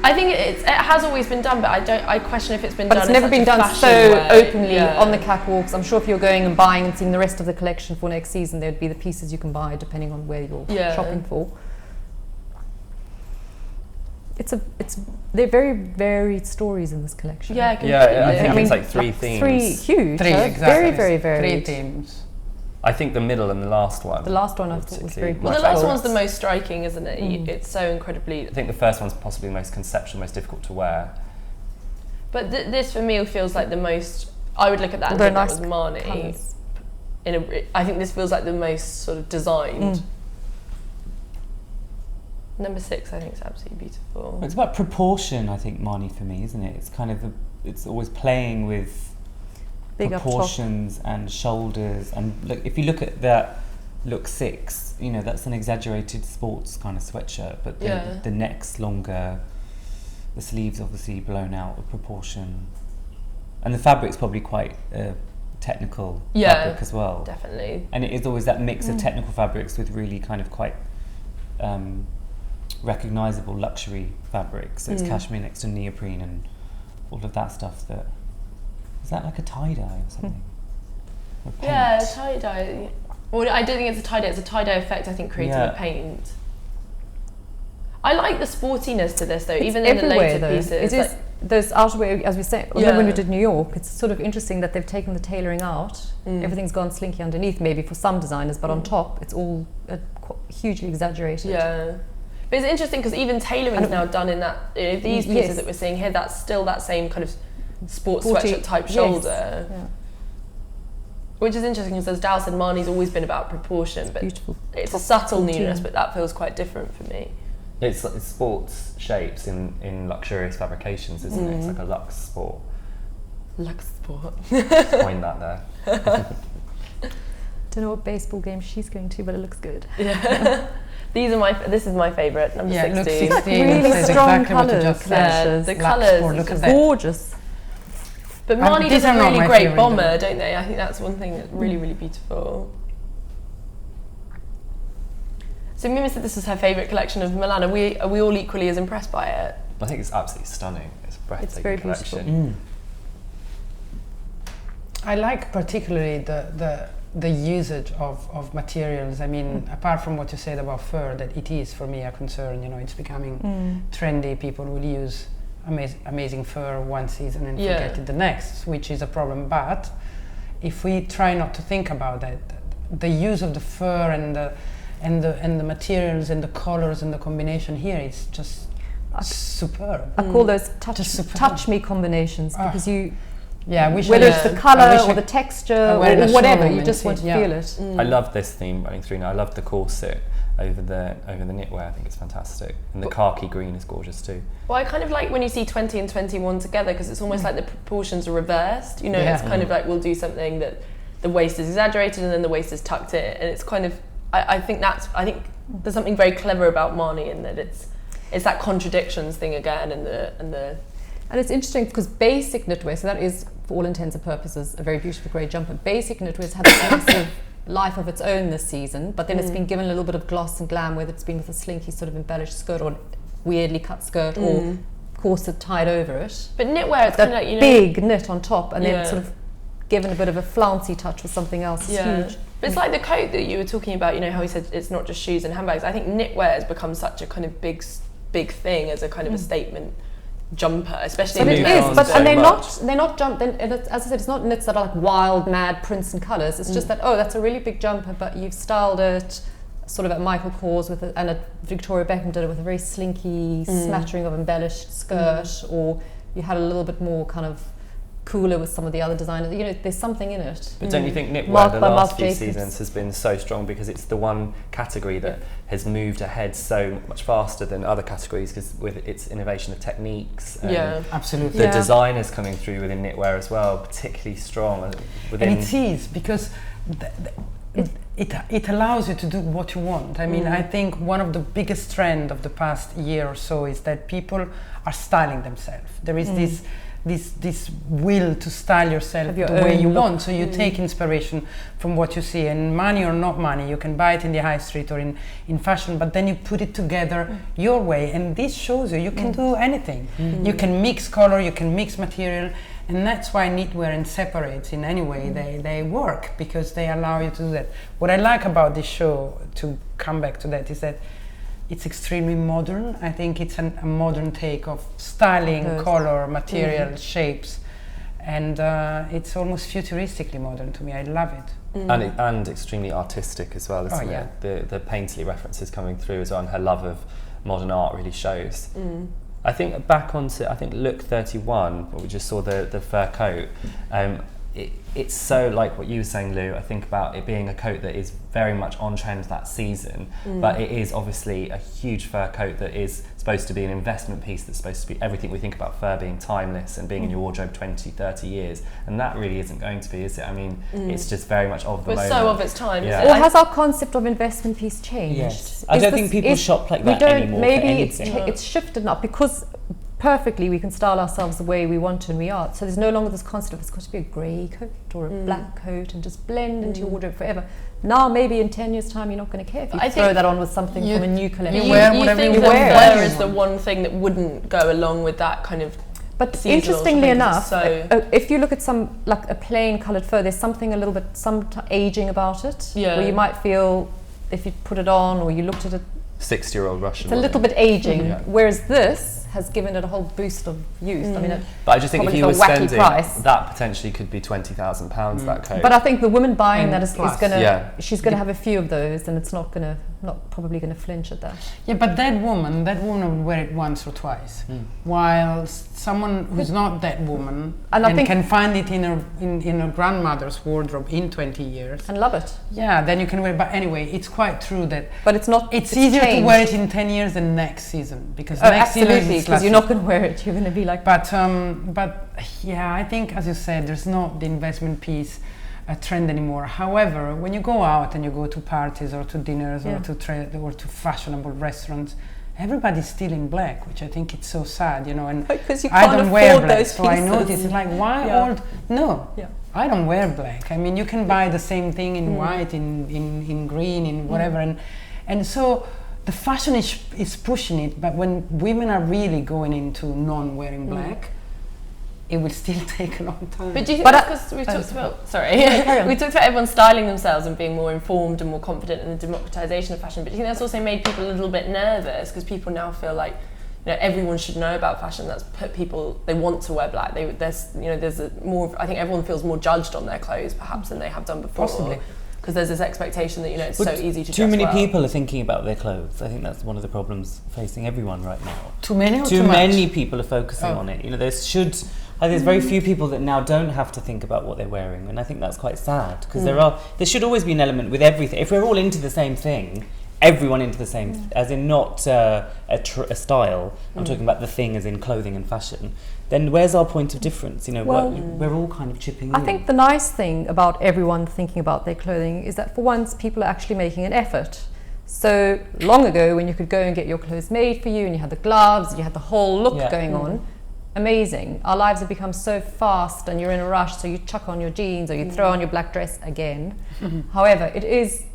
A: I think it has always been done, but I question if it's been done.
E: But it's never been done so openly on the catwalks. I'm sure if you're going and buying and seeing the rest of the collection for next season, there'd be the pieces you can buy depending on where you're shopping for. They're very varied stories in this collection.
A: Yeah,
B: I think it's like three themes.
E: Three huge.
C: Exactly.
E: Very, very varied.
C: 3 themes.
B: I think the middle and the last one.
E: The last one I thought was very.
A: Well, the last one's the most striking, isn't it? It's so incredibly.
B: I think the first one's possibly the most conceptual, most difficult to wear.
A: But this for me feels like the most. I would look at that and think that was Marni. I think this feels like the most sort of designed. Number 6, I think, is absolutely beautiful.
D: It's about proportion, I think, Marni, for me, isn't it? It's kind of it's always playing with big proportions and shoulders, and look, if you look at that look 6, you know, that's an exaggerated sports kind of sweatshirt, but the neck's longer, the sleeves obviously blown out of proportion, and the fabric's probably quite technical fabric as well.
A: Definitely.
D: And it is always that mix of technical fabrics with really kind of quite recognisable luxury fabrics. So it's cashmere next to neoprene and all of that stuff that. Is that like a tie-dye or something? Or paint?
A: Yeah, tie-dye. Well, I don't think it's a tie-dye. It's a tie-dye effect, I think, created with paint. I like the sportiness to this, though, even in the later pieces.
E: It is those outerwear, as we said, when we did New York, it's sort of interesting that they've taken the tailoring out. Everything's gone slinky underneath, maybe for some designers, but on top, it's all hugely exaggerated.
A: Yeah. But it's interesting because even tailoring is now done in that, these pieces that we're seeing here, that's still that same kind of sports sweatshirt type shoulder. Yeah. Which is interesting because, as Dal said, Marni's always been about proportion, but
E: beautiful.
A: It's a subtle newness, but that feels quite different for me.
B: It's sports shapes in luxurious fabrications, isn't it? It's like a luxe sport.
A: Luxe sport.
B: Coin that there.
E: Don't know what baseball game she's going to, but it looks good.
A: Yeah. This is my favourite, number 16.
C: Look, 16.
E: It's really strong colours.
A: The colours,
E: gorgeous.
A: But Marni does a really great bomber, don't they? I think that's one thing that's really, really beautiful. So Mimma said this is her favourite collection of Milan. Are we all equally as impressed by it?
B: I think it's absolutely stunning. It's a breathtaking
E: very
B: collection.
C: I like particularly the usage of materials. I mean, apart from what you said about fur, that it is for me a concern. You know, it's becoming trendy. People will use amazing fur one season and forget it the next, which is a problem. But if we try not to think about that, the use of the fur and the materials and the colors and the combination here is just superb.
E: I call those touch me combinations because you.
C: Yeah,
E: whether it's the colour or the texture or whatever, you just want to feel it.
B: I love this theme running through now. I love the corset over the knitwear. I think it's fantastic, and the khaki green is gorgeous too.
A: Well, I kind of like when you see 20 and 21 together because it's almost like the proportions are reversed. You know, it's kind of like we'll do something that the waist is exaggerated and then the waist is tucked in, and it's kind of. I think there's something very clever about Marni in that it's that contradictions thing again, and the.
E: And it's interesting because basic knitwear, so that is, for all intents and purposes, a very beautiful grey jumper. Basic knitwear's had a massive life of its own this season, but then it's been given a little bit of gloss and glam, whether it's been with a slinky sort of embellished skirt or weirdly cut skirt or corset tied over it.
A: But knitwear, it's kind of like, you know,
E: big knit on top and then sort of given a bit of a flouncy touch with something else. It's huge.
A: But it's like the coat that you were talking about, you know, how he said it's not just shoes and handbags. I think knitwear has become such a kind of big thing as a kind of a statement jumper, especially
E: in
A: it
E: is, but and they're not jump. As I said, it's not knits that are like wild, mad prints and colours. It's just that that's a really big jumper, but you've styled it sort of at Michael Kors and at Victoria Beckham did it with a very slinky smattering of embellished skirt, or you had a little bit more kind of cooler with some of the other designers. You know, there's something in it.
B: But don't you think knitwear
E: Marked
B: the
E: by
B: last
E: Marc
B: few
E: Jacobs.
B: seasons has been so strong because it's the one category that has moved ahead so much faster than other categories because with its innovation of techniques,
C: absolutely,
B: the designers coming through within knitwear as well, particularly strong within.
C: And it is because it allows you to do what you want. I mean, I think one of the biggest trend of the past year or so is that people are styling themselves. There is this will to style yourself the way you want. So you take inspiration from what you see, and money or not money, you can buy it in the high street or in fashion, but then you put it together your way, and this shows you can do anything. You can mix color, you can mix material, and that's why knitwear and separates in any way they work, because they allow you to do that. What I like about this show, to come back to that, is that it's extremely modern. I think it's a modern take of styling, color, material, shapes, and it's almost futuristically modern to me. I love it.
B: And extremely artistic as well, isn't it? The Painterly references coming through as well, and her love of modern art really shows. I think back onto, look 31, where we just saw the fur coat. It's so like what you were saying, Lou. I think about it being a coat that is very much on trend that season, but it is obviously a huge fur coat that is supposed to be an investment piece that's supposed to be everything we think about fur being timeless and being in your wardrobe 20, 30 years, and that really isn't going to be, is it? I mean, it's just very much of the moment.
A: So of its time.
B: Yeah.
E: Or has our concept of investment piece changed?
D: Yes. I don't think people shop like that anymore.
E: Maybe it's shifted now, because perfectly we can style ourselves the way we want to, and we are. So there's no longer this concept of it's got to be a grey coat or a black coat and just blend into your wardrobe forever. Now maybe in 10 years time you're not going to care if you throw that on with something from a new collection.
A: You think that fur is the one thing that wouldn't go along with that kind of.
E: But interestingly enough, if you look at some, like a plain coloured fur, there's something a little bit aging about it, where you might feel, if you put it on or you looked at it,
B: 60-year-old Russian.
E: it's a little bit aging, whereas this has given it a whole boost of youth. I mean,
B: but I just think if you were spending
E: price,
B: that potentially could be £20,000 that coat.
E: But I think the woman buying that is gonna, she's gonna have a few of those, and it's not probably gonna flinch at that.
C: Yeah, but that woman would wear it once or twice, while someone who's not that woman and can find it in her grandmother's wardrobe in 20 years
E: and love it.
C: Yeah, then you can wear it. But anyway, it's quite true that.
E: But it's not.
C: It's easier to wear it in 10 years than next season, because next
E: absolutely, because you're not going to wear it. You're going to be like.
C: But yeah, I think, as you said, there's not the investment piece a trend anymore. However, when you go out and you go to parties or to dinners or to fashionable restaurants, everybody's still in black, which I think it's so sad, you know. And
E: because you
C: I
E: can't
C: don't wear
E: afford
C: black,
E: those
C: so I
E: pieces.
C: notice it's like, why old? No, I don't wear black. I mean, you can buy the same thing in white, in green, in whatever, and so the fashion is pushing it. But when women are really going into non-wearing black, it will still take a long time.
A: But do you think that's because we talked about, we talked about everyone styling themselves and being more informed and more confident in the democratization of fashion, but do you think that's also made people a little bit nervous because people now feel like, you know, everyone should know about fashion? That's put people, they want to wear black. There's I think everyone feels more judged on their clothes perhaps than they have done before.
C: Possibly.
A: Because there's this expectation that, you know, it's so easy to
D: Too
A: dress
D: many
A: well.
D: people are thinking about their clothes. I think that's one of the problems facing everyone right now.
C: Too many or
D: too
C: too much?
D: many people are focusing on it. You know, there's very few people that now don't have to think about what they're wearing, and I think that's quite sad, because there should always be an element with everything. If we're all into the same thing, everyone into the same, as in not a style, I'm talking about the thing as in clothing and fashion, then where's our point of difference? You know, we're all kind of chipping in.
E: I think the nice thing about everyone thinking about their clothing is that for once people are actually making an effort. So long ago, when you could go and get your clothes made for you and you had the gloves, you had the whole look going on, amazing. Our lives have become so fast and you're in a rush, so you chuck on your jeans or you throw on your black dress again. However,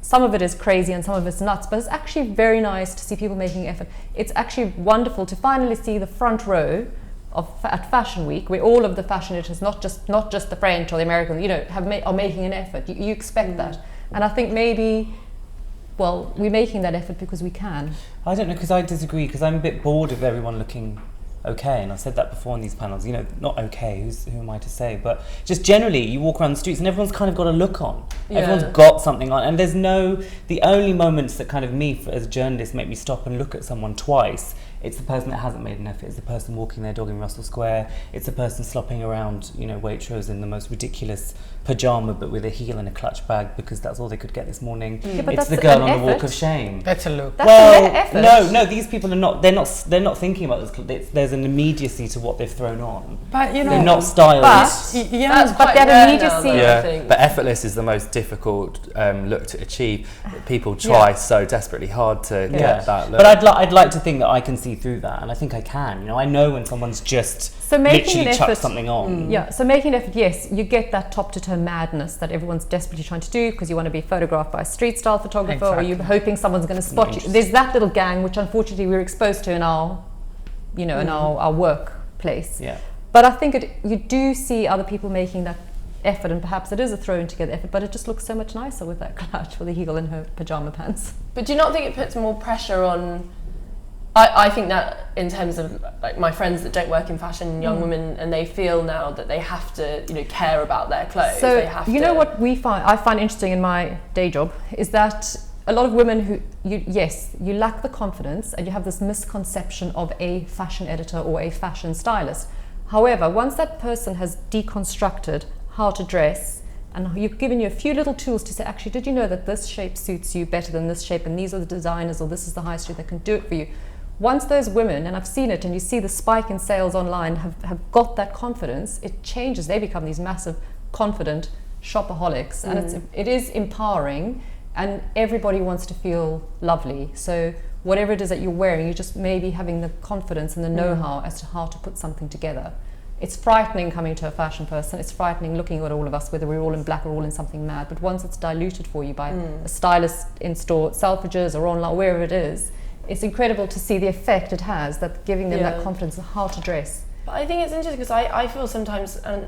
E: some of it is crazy and some of it's nuts, but it's actually very nice to see people making effort. It's actually wonderful to finally see the front row at Fashion Week, where all of the fashion editors, not just the French or the American, you know, are making an effort. You expect that, and I think maybe, well, we're making that effort because we can.
D: I don't know, because I disagree, because I'm a bit bored of everyone looking okay, and I've said that before in these panels, you know, not okay, who am I to say, but just generally you walk around the streets and everyone's kind of got a look on, everyone's got something on, and the only moments that kind of me as a journalist make me stop and look at someone twice It's the person that hasn't made an effort. It's the person walking their dog in Russell Square. It's the person slopping around, you know, Waitrose in the most ridiculous pyjama but with a heel and a clutch bag because that's all they could get this morning.
E: Yeah, but
D: it's
E: that's
D: the girl on
E: an
D: the walk
E: effort.
D: of shame.
C: That's a look.
E: That's
D: well,
E: an effort.
D: no, these people are not. They're not thinking about this. There's an immediacy to what they've thrown on.
C: But you know,
D: they're not stylish.
E: But that immediacy.
B: Yeah, but effortless is the most difficult look to achieve. People try so desperately hard to get that look.
D: But I'd like to think that I can see through that, and I think I can. You know, I know when someone's just literally chucked something on.
E: Yeah, so making an effort, yes, you get that top to toe madness that everyone's desperately trying to do because you want to be photographed by a street style photographer, or you're hoping someone's going to spot you. There's that little gang which unfortunately we're exposed to in our, you know, in our workplace.
D: Yeah.
E: But I think you do see other people making that effort, and perhaps it is a thrown together effort, but it just looks so much nicer with that clutch with a heel in her pajama pants.
A: But do you not think it puts more pressure on? I think that in terms of like my friends that don't work in fashion, young women, and they feel now that they have to, you know, care about their clothes.
E: So
A: they have
E: know what I find interesting in my day job is that a lot of women who you lack the confidence and you have this misconception of a fashion editor or a fashion stylist. However, once that person has deconstructed how to dress and you've given you a few little tools to say, actually, did you know that this shape suits you better than this shape, and these are the designers, or this is the high street that can do it for you. Once those women, and I've seen it, and you see the spike in sales online, have got that confidence, it changes. They become these massive, confident shopaholics, and it is empowering, and everybody wants to feel lovely. So whatever it is that you're wearing, you're just maybe having the confidence and the know-how as to how to put something together. It's frightening coming to a fashion person. It's frightening looking at all of us, whether we're all in black or all in something mad. But once it's diluted for you by a stylist in store, Selfridges or online, wherever it is, it's incredible to see the effect it has, that giving them that confidence of how to dress.
A: But I think it's interesting because I feel sometimes, and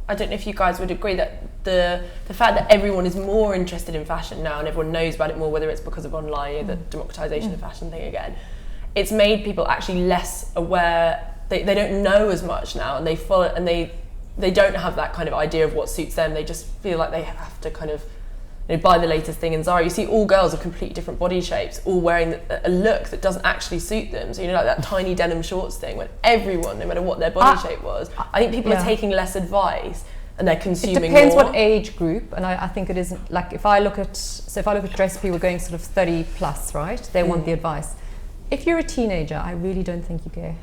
A: I don't know if you guys would agree, that the fact that everyone is more interested in fashion now and everyone knows about it more, whether it's because of online, the democratization of fashion thing again, it's made people actually less aware. They don't know as much now, and they follow, and they don't have that kind of idea of what suits them. They just feel like they have to kind of, you know, buy the latest thing in Zara. You see all girls of completely different body shapes all wearing a look that doesn't actually suit them. So, you know, like that tiny denim shorts thing, when everyone, no matter what their body shape was, I think people are taking less advice and they're consuming more.
E: It depends what age group, and I think it isn't, like if I look at dress people going sort of 30 plus, right? They want the advice. If you're a teenager, I really don't think you care.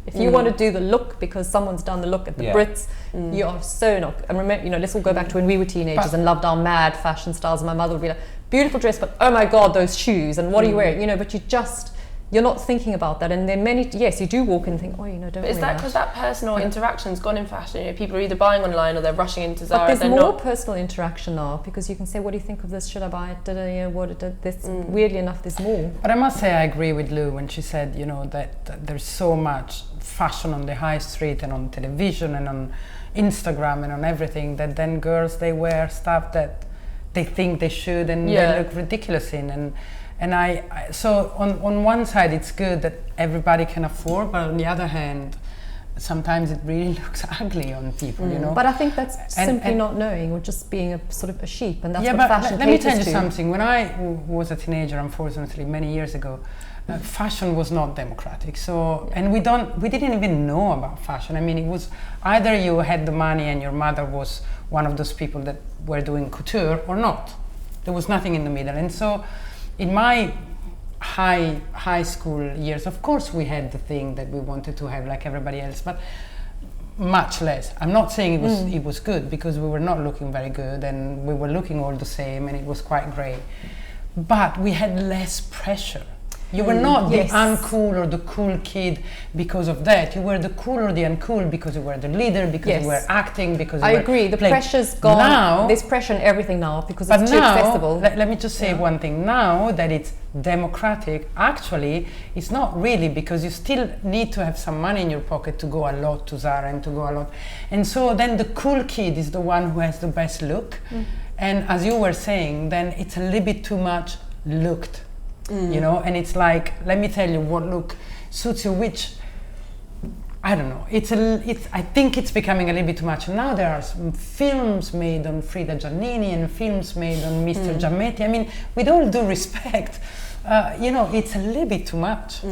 E: If you want to do the look because someone's done the look at the Brits, you are so not. And remember, you know, let's all go back to when we were teenagers and loved our mad fashion styles. And my mother would be like, beautiful dress, but oh my God, those shoes, and what are you wearing? You know, but you're not thinking about that. And then yes, you do walk in and think, oh, you know, don't. But
A: is that because that personal interaction's gone in fashion? You know, people are either buying online or they're rushing into Zara.
E: But there's more personal interaction now, because you can say, what do you think of this? Should I buy it? Did I, you know, this? Weirdly enough, there's more.
C: But I must say, I agree with Lou when she said, you know, that there's so much fashion on the high street and on television and on Instagram and on everything, that then girls, they wear stuff that they think they should, and they look ridiculous in. And I so on one side it's good that everybody can afford, but on the other hand, sometimes it really looks ugly on people, you know.
E: But I think that's simply not knowing, or just being a sort of a sheep, and that's what
C: but
E: fashion
C: let me tell you
E: to.
C: something. When I was a teenager, unfortunately, many years ago, fashion was not democratic. So, and we didn't even know about fashion. I mean, it was either you had the money and your mother was one of those people that were doing couture, or not. There was nothing in the middle. And so, in my high school years, of course, we had the thing that we wanted to have like everybody else, but much less. I'm not saying it was good, because we were not looking very good, and we were looking all the same, and it was quite great. But we had less pressure. You were not the uncool or the cool kid because of that. You were the cool or the uncool because you were the leader, because you were acting, because you
E: I
C: were
E: agree. The
C: playing.
E: pressure's gone. Now, there's pressure in everything now because it's too accessible.
C: Let me just say one thing. Now that it's democratic, actually, it's not really, because you still need to have some money in your pocket to go a lot to Zara and to go a lot. And so then the cool kid is the one who has the best look. And as you were saying, then it's a little bit too much looked. You know, and it's like, let me tell you what look suits you, which I don't know. I think it's becoming a little bit too much. Now there are some films made on Frida Giannini and films made on Mr. Giammetti. I mean, with all due respect, it's a little bit too much.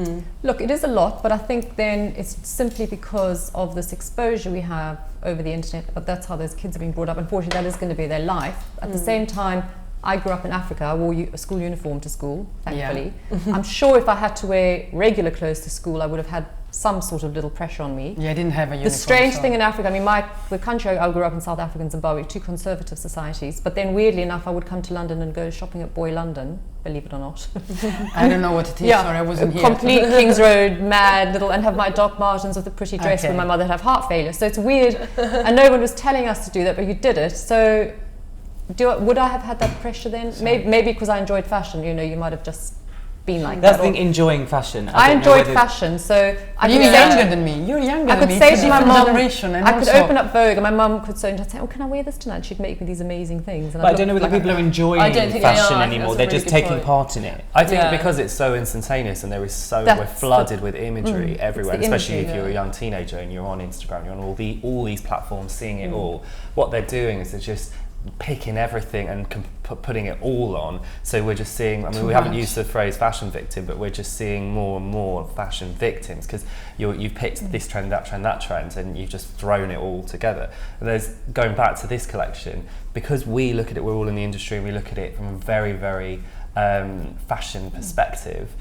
E: Look, it is a lot, but I think then it's simply because of this exposure we have over the internet, but that's how those kids are being brought up. Unfortunately, that is going to be their life. At the same time, I grew up in Africa. I wore a school uniform to school, thankfully. Yeah. I'm sure if I had to wear regular clothes to school, I would have had some sort of little pressure on me.
C: Yeah, I didn't have a uniform.
E: The strange thing in Africa, I mean, the country I grew up in, South Africa and Zimbabwe, 2 conservative societies, but then weirdly enough, I would come to London and go shopping at Boy London, believe it or not.
C: I don't know what it is, sorry, I wasn't here.
E: Complete Kings Road, mad little, and have my Doc Martens with a pretty dress when my mother had heart failure. So it's weird, and no one was telling us to do that, but you did it. So would I have had that pressure then? Maybe because I enjoyed fashion, you might have just been like
D: that's
E: that.
D: the thing, enjoying fashion.
E: I enjoyed fashion, so
C: you're younger than me. You're younger than me.
E: I could say to my mom,
C: I
E: could open up Vogue, and my mum could say, "Oh, can I wear this tonight?" She'd make me these amazing things. And
D: but I don't know whether people are enjoying fashion anymore. They're just taking part in it.
B: I think because it's so instantaneous and we're flooded with imagery everywhere, especially if you're a young teenager and you're on Instagram, you're on all these platforms, seeing it all. What they're doing is they're just picking everything and putting it all on. So we're just seeing, we haven't used the phrase fashion victim, but we're just seeing more and more fashion victims because you've picked this trend, that trend, and you've just thrown it all together. And going back to this collection, because we look at it, we're all in the industry, and we look at it from a very, very fashion perspective,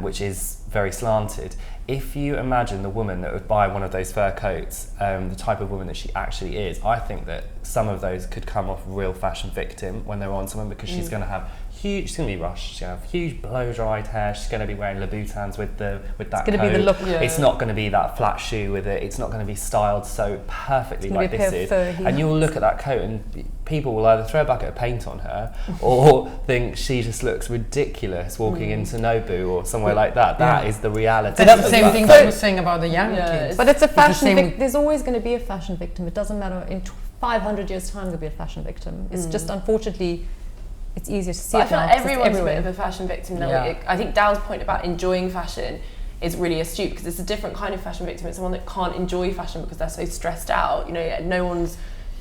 B: which is very slanted. If you imagine the woman that would buy one of those fur coats, the type of woman that she actually is, I think that some of those could come off real fashion victim when they're on someone, because she's going to have she's going to be rushed, she's going to have huge blow-dried hair, she's going to be wearing Louboutins with that coat. It's going to be the look. Yeah. It's not going to be that flat shoe with it, it's not going to be styled so perfectly like this is. And you'll look at that coat and people will either throw a bucket of paint on her or think she just looks ridiculous walking into Nobu or somewhere like that. That is the reality.
C: That's the same thing that I was saying about the young kids.
E: But it's a fashion victim. There's always going to be a fashion victim. It doesn't matter. In 500 years' time, there'll be a fashion victim. It's just, unfortunately, it's easier to see it.
A: I feel like everyone's a bit of a fashion victim now. Yeah. I think Dal's point about enjoying fashion is really astute, because it's a different kind of fashion victim. It's someone that can't enjoy fashion because they're so stressed out.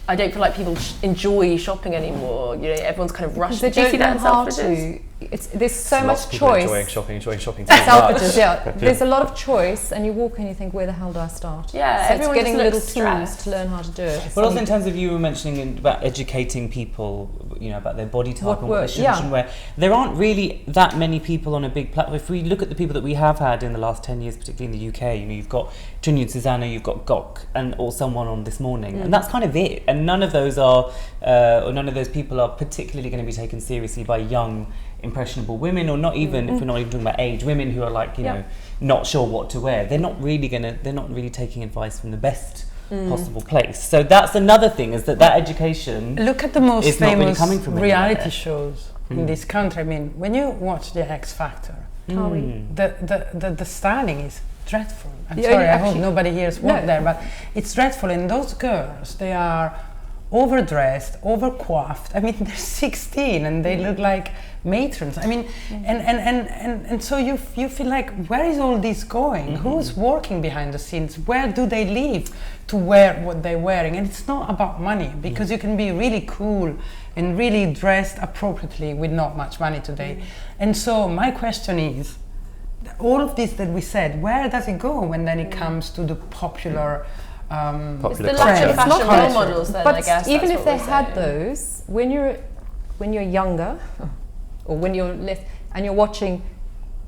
A: I don't feel like people enjoy shopping anymore. Everyone's kind of rushed.
E: They don't know how to. There's so much choice.
B: Enjoying shopping.
E: Selfridges, yeah. There's a lot of choice, and you walk in and you think, where the hell do I start?
A: Yeah,
E: so it's getting little tools to learn how to do it.
D: But also in terms of, you were mentioning about educating people, about their body type and what they shouldn't wear. There aren't really that many people on a big platform. If we look at the people that we have had in the last 10 years, particularly in the UK, you've got Trinity and Susanna, you've got Gok, or someone on This Morning, and that's kind of it. And none of those people are particularly going to be taken seriously by young, impressionable women, or not even if we're not even talking about age, women who are not sure what to wear. They're not really taking advice from the best possible place. So that's another thing, is that education.
C: Look at the most famous
D: really
C: reality shows in this country. I mean, when you watch the X Factor, the styling is dreadful. I'm sorry, I hope nobody here has worked there, but it's dreadful. And those girls, they are overdressed, overcoiffed. I mean, they're 16 and they look like matrons. I mean, and so you feel like, where is all this going? Who's working behind the scenes? Where do they live to wear what they're wearing? And it's not about money, because you can be really cool and really dressed appropriately with not much money today. And so my question is, all of this that we said, where does it go when then it comes to the popular
A: it's the lack of fashion role models then,
E: but
A: I guess.
E: Even if they had those, when you're younger, or when you're less, and you're watching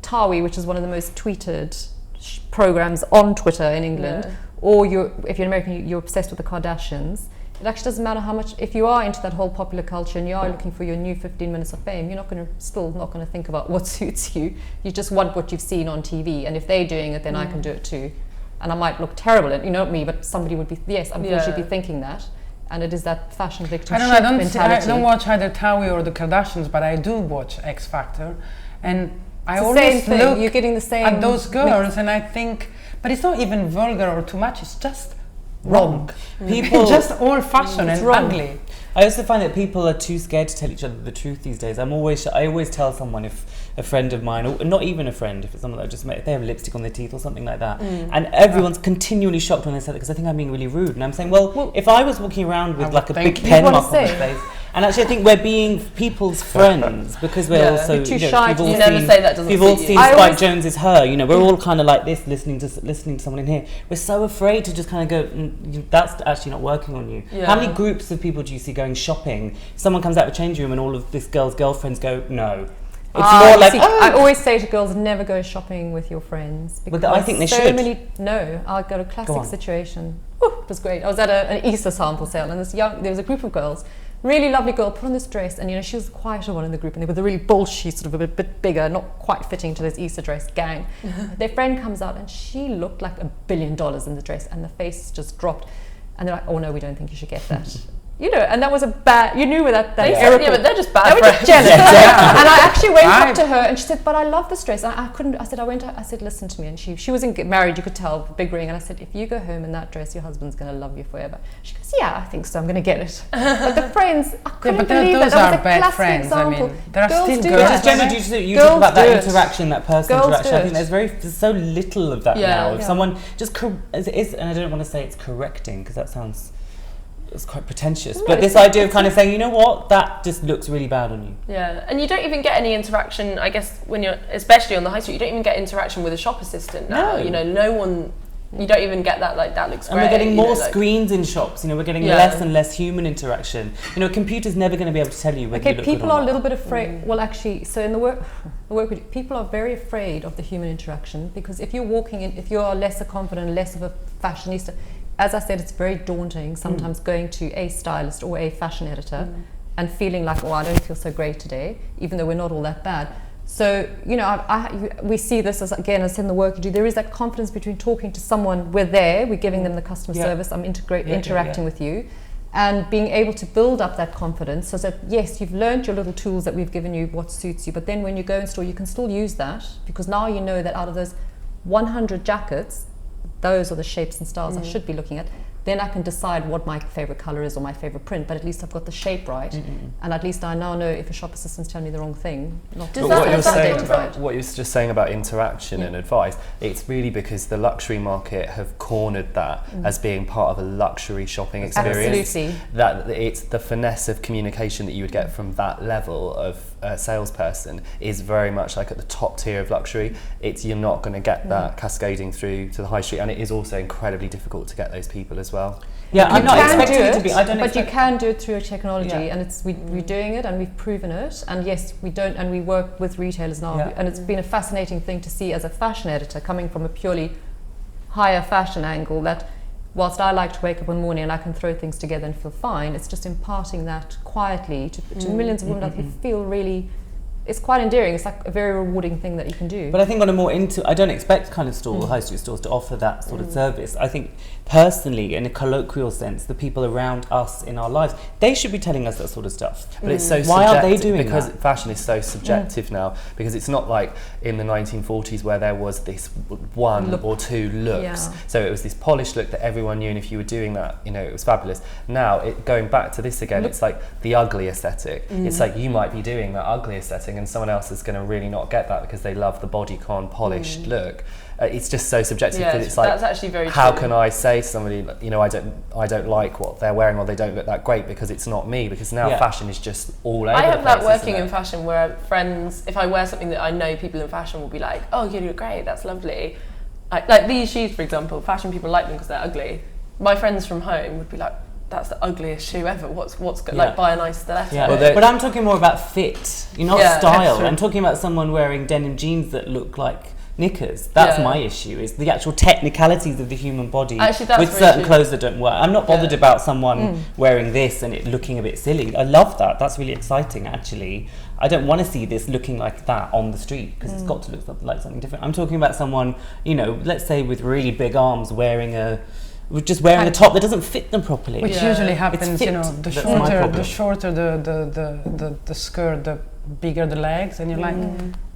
E: Tawi, which is one of the most tweeted programs on Twitter in England, or if you're American, you're obsessed with the Kardashians. It actually doesn't matter how much. If you are into that whole popular culture and you are looking for your new 15 minutes of fame, you're not going to think about what suits you. You just want what you've seen on TV, and if they're doing it, then I can do it too. And I might look terrible, and not me, but somebody would be, unfortunately be thinking that. And it is that fashion victim mentality.
C: I don't watch either Tawi or the Kardashians, but I do watch X Factor. And I always look
E: You're getting the same
C: at those girls and I think, but it's not even vulgar or too much, it's just wrong. People just old fashioned and ugly.
D: I also find that people are too scared to tell each other the truth these days. I always tell someone, if a friend of mine, or not even a friend, if it's someone that I just met, if they have lipstick on their teeth or something like that, and everyone's continually shocked when they say that, because I think I'm being really rude. And I'm saying, well, if I was walking around with like a big pen mark on my face, And actually, I think we're being people's friends because we're also
E: You're too shy.
A: You never say that doesn't
D: We've all
A: suit
D: seen
A: you.
D: Spike Jonze's Her. You know, we're all kind of like this, listening to someone in here. We're so afraid to just kind of go, that's actually not working on you.
A: Yeah.
D: How many groups of people do you see going shopping? Someone comes out of a changing room and all of this girl's girlfriends go, no. It's more like,
E: I always say to girls, never go shopping with your friends. Because
D: I think they should.
E: I got a classic situation. It was great. I was at an Easter sample sale, and there was a group of girls, really lovely girl, put on this dress, and she was the quieter one in the group, and they were the really bulgy, sort of a bit bigger, not quite fitting to this Easter dress gang. Their friend comes out, and she looked like $1 billion in the dress, and the face just dropped. And they're like, oh no, we don't think you should get that. And that was a bad, you knew that
A: yeah, but they're just bad
E: they were
A: friends.
E: just jealous. And I actually went up to her and she said, but I love this dress. And I said, listen to me. And she wasn't married, you could tell, big ring. And I said, if you go home in that dress, your husband's going to love you forever. She goes, yeah, I think so, I'm going to get it. But the friends, I couldn't believe
C: those
E: that.
C: are
E: That was a
C: bad
E: classic
C: friends.
E: example.
C: I mean, there are
E: Girls
C: still
E: do
C: girls.
E: that.
D: Just generally, you
E: Girls
D: talk about
E: do
D: that
E: it.
D: interaction, that personal
E: Girls
D: interaction.
E: do
D: I think
E: it.
D: there's so little of that
A: Yeah.
D: now. If
E: Yeah.
D: someone just, as it is, and I don't want to say it's correcting because that sounds, it's quite pretentious,
A: No,
D: but this idea of kind of saying, you know what, that just looks really bad on you.
A: Yeah, and you don't even get any interaction, I guess, when you're, especially on the high street, you don't even get interaction with a shop assistant now.
D: No.
A: No one, you don't even get that, like, that looks great.
D: And we're getting more
A: like,
D: screens in shops, we're getting
A: Yeah.
D: less and less human interaction. A computer's never going to be able to tell you whether you look good
E: People
D: or
E: are a
D: not.
E: little bit afraid. Well, actually, so in the work we do, people are very afraid of the human interaction because if you're walking in, if you are lesser confident, less of a fashionista, as I said, it's very daunting sometimes going to a stylist or a fashion editor and feeling like, oh, I don't feel so great today, even though we're not all that bad. So, we see this as, again, as in the work you do, there is that confidence between talking to someone, we're there, we're giving them the customer service, I'm interacting with you, and being able to build up that confidence so that, yes, you've learned your little tools that we've given you, what suits you, but then when you go in store, you can still use that because now you know that out of those 100 jackets, those are the shapes and styles I should be looking at. Then I can decide what my favorite color is or my favorite print, but at least I've got the shape right, and at least I now know if a shop assistant's telling me the wrong thing. Not
A: Does
E: to
A: that-
B: what you're
A: does that
B: saying
A: come
B: about
A: from-
B: what you're just saying about interaction and advice, it's really because the luxury market have cornered that as being part of a luxury shopping experience.
E: Absolutely.
B: That it's the finesse of communication that you would get from that level of salesperson is very much like at the top tier of luxury. You're not going to get that cascading through to the high street, and it is also incredibly difficult to get those people as well.
D: Yeah, I'm not expecting
E: do
D: it to be. I don't
E: but you
D: expect.
E: can do it through technology,
D: Yeah.
E: and we're doing it, and we've proven it. And yes, we don't, and we work with retailers now,
D: Yeah.
E: and it's been a fascinating thing to see as a fashion editor coming from a purely higher fashion angle. That whilst I like to wake up one morning and I can throw things together and feel fine, it's just imparting that quietly to millions of women that feel really. It's quite endearing. It's like a very rewarding thing that you can do.
D: But I think on a more I don't expect kind of high street stores to offer that sort of service. I think personally, in a colloquial sense, the people around us in our lives, they should be telling us that sort of stuff.
B: But it's so
D: Why are they
B: subjective
D: doing
B: because
D: that?
B: fashion is so subjective now, because it's not like in the 1940s where there was this one or two looks.
E: Yeah.
B: So it was this polished look that everyone knew, and if you were doing that, it was fabulous. Now, going back to this again, it's like the ugly aesthetic. It's like you might be doing that ugly aesthetic and someone else is going to really not get that because they love the bodycon polished look. It's just so subjective because it's like,
A: that's actually very
B: how
A: true.
B: can I say to somebody, I don't like what they're wearing or they don't look that great because it's not me, because now fashion is just all over
A: I
B: the
A: have that
B: place,
A: working
B: isn't
A: in
B: it?
A: fashion where friends, if I wear something that I know people in fashion will be like, oh, you look great, that's lovely. Like these shoes, for example, fashion people like them because they're ugly. My friends from home would be like, that's the ugliest shoe ever. What's good? Like, buy a nice stiletto.
D: Yeah,
B: Well,
D: but I'm talking more about fit, not
A: Yeah,
D: style.
A: true.
D: I'm talking about someone wearing denim jeans that look like knickers. That's
A: Yeah.
D: my issue, is the actual technicalities of the human body
A: Actually, that's
D: with
A: really
D: certain
A: true.
D: clothes that don't work. I'm not bothered
A: Yeah.
D: about someone wearing this and it looking a bit silly. I love that. That's really exciting, actually. I don't want to see this looking like that on the street because it's got to look like something different. I'm talking about someone, let's say with really big arms wearing a top that doesn't fit them properly.
C: Which
A: Yeah.
C: usually happens,
D: fit.
C: the
D: That's my problem.
C: shorter the skirt, the bigger the legs, and you're like,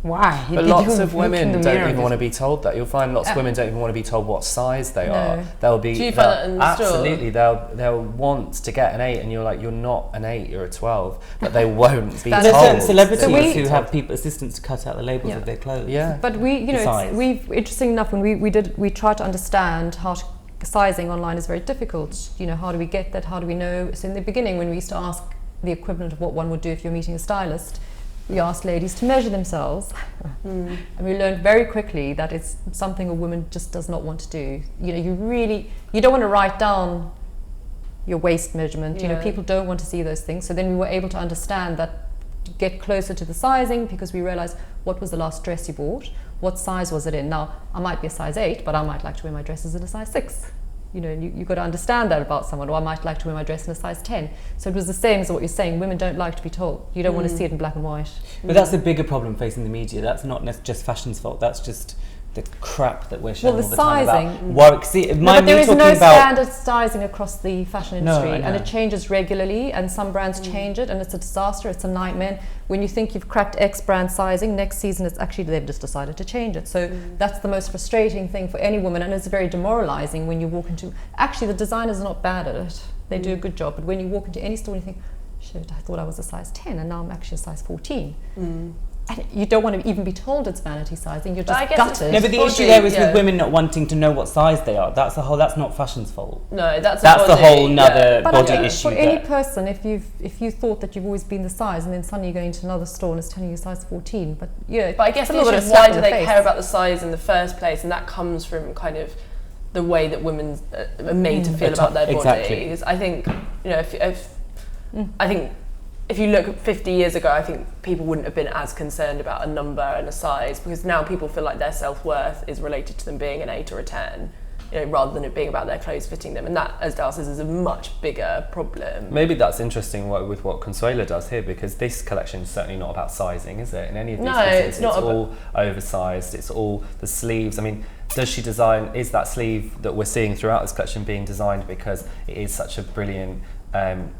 C: why?
B: But
C: Did
B: lots
C: you
B: of
C: look in
B: women
C: the
B: don't
C: mirror?
B: even want to be told that. You'll find lots of women don't even want to be told what size they are.
A: Do you find that in the store?
B: absolutely. They'll want to get an 8, and you're like, you're not an 8, you're a 12. But they won't be
D: There's
B: told.
D: certain celebrities
E: So we-
D: who have assistants to cut out the labels of their clothes.
B: Yeah.
E: But
D: Size.
E: interesting enough, when we tried to understand sizing online is very difficult. How do we get that? How do we know? So in the beginning, when we used to ask the equivalent of what one would do if you're meeting a stylist. We asked ladies to measure themselves, and we learned very quickly that it's something a woman just does not want to do. You know, you don't want to write down your waist measurement. You know, people don't want to see those things. So then we were able to understand that, to get closer to the sizing, because we realized what was the last dress you bought, what size was it in. Now, I might be a size 8, but I might like to wear my dresses in a size 6. You know, you've got to understand that about someone. Or I might like to wear my dress in a size 10. So it was the same as what you're saying. Women don't like to be told. You don't want to see it in black and white.
D: But that's the bigger problem facing the media. That's not just fashion's fault. That's just the crap that we're showing all the time about work. See,
E: but there is no standard sizing across the fashion industry, and it changes regularly, and some brands change it, and it's a disaster, it's a nightmare. When you think you've cracked X brand sizing, next season it's actually they've just decided to change it. So that's the most frustrating thing for any woman, and it's very demoralizing when you walk into, actually the designers are not bad at it, they do a good job, but when you walk into any store and you think, shit, I thought I was a size 10 and now I'm actually a size 14. And you don't want to even be told it's vanity sizing. You're just gutted.
D: No, but the issue there is with women not wanting to know what size they are. That's not fashion's fault.
A: No, that's
D: the whole nother body issue.
E: For any person, if you thought that you've always been the size, and then suddenly you go into another store and it's telling you size 14, but
A: I guess the issue is, why do they care about the size in the first place? And that comes from kind of the way that women are made to feel about their bodies. I think, you know, if you look 50 years ago, I think people wouldn't have been as concerned about a number and a size, because now people feel like their self-worth is related to them being an 8 or a 10, you know, rather than it being about their clothes fitting them. And that, as Dal says, is a much bigger problem.
B: Maybe that's interesting with what Consuela does here, because this collection is certainly not about sizing, is it? In any of these pieces, it's all oversized, it's all the sleeves. I mean, is that sleeve that we're seeing throughout this collection being designed because it is such a brilliant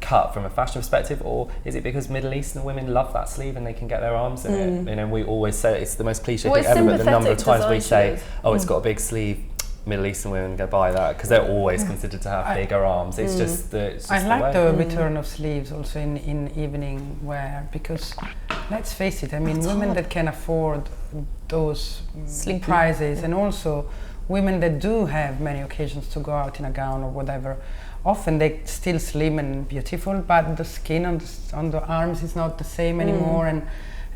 B: cut from a fashion perspective, or is it because Middle Eastern women love that sleeve and they can get their arms in it? You know, we always say it's the most cliche thing ever, but the number of times we say, it's got a big sleeve, Middle Eastern women go buy that, because they're always considered to have bigger arms. It's just
C: I like the return of sleeves also in evening wear, because let's face it, I mean, women that can afford those prices, and also women that do have many occasions to go out in a gown or whatever, often they still slim and beautiful, but the skin on the arms is not the same anymore,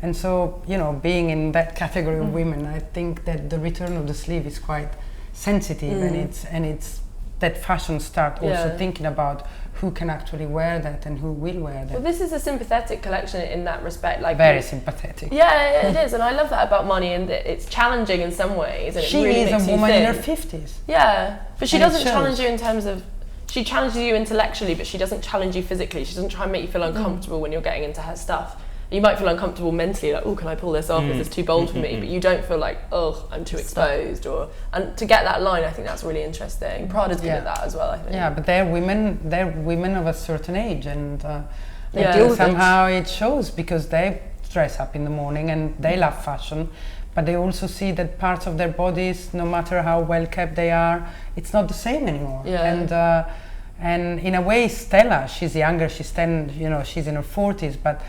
C: and so, you know, being in that category of women, I think that the return of the sleeve is quite sensitive, and it's that fashion start also thinking about who can actually wear that and who will wear that.
A: Well, this is a sympathetic collection in that respect, like
C: very sympathetic.
A: Yeah, it is, and I love that about Marni, and it's challenging in some ways, and
C: she
A: really
C: is
A: makes
C: a woman in her 50s.
A: Yeah, but she doesn't challenge you in terms of. She challenges you intellectually, but she doesn't challenge you physically. She doesn't try and make you feel uncomfortable when you're getting into her stuff. You might feel uncomfortable mentally, like, oh, can I pull this off? Is this too bold for me? But you don't feel like, oh, I'm too exposed. And to get that line, I think that's really interesting. Prada's good at that as well, I think.
C: Yeah, but they're women of a certain age, and somehow it shows, because they dress up in the morning and they love fashion, but they also see that parts of their bodies, no matter how well kept they are, it's not the same anymore. And in a way, Stella, she's younger, she's in her 40s, but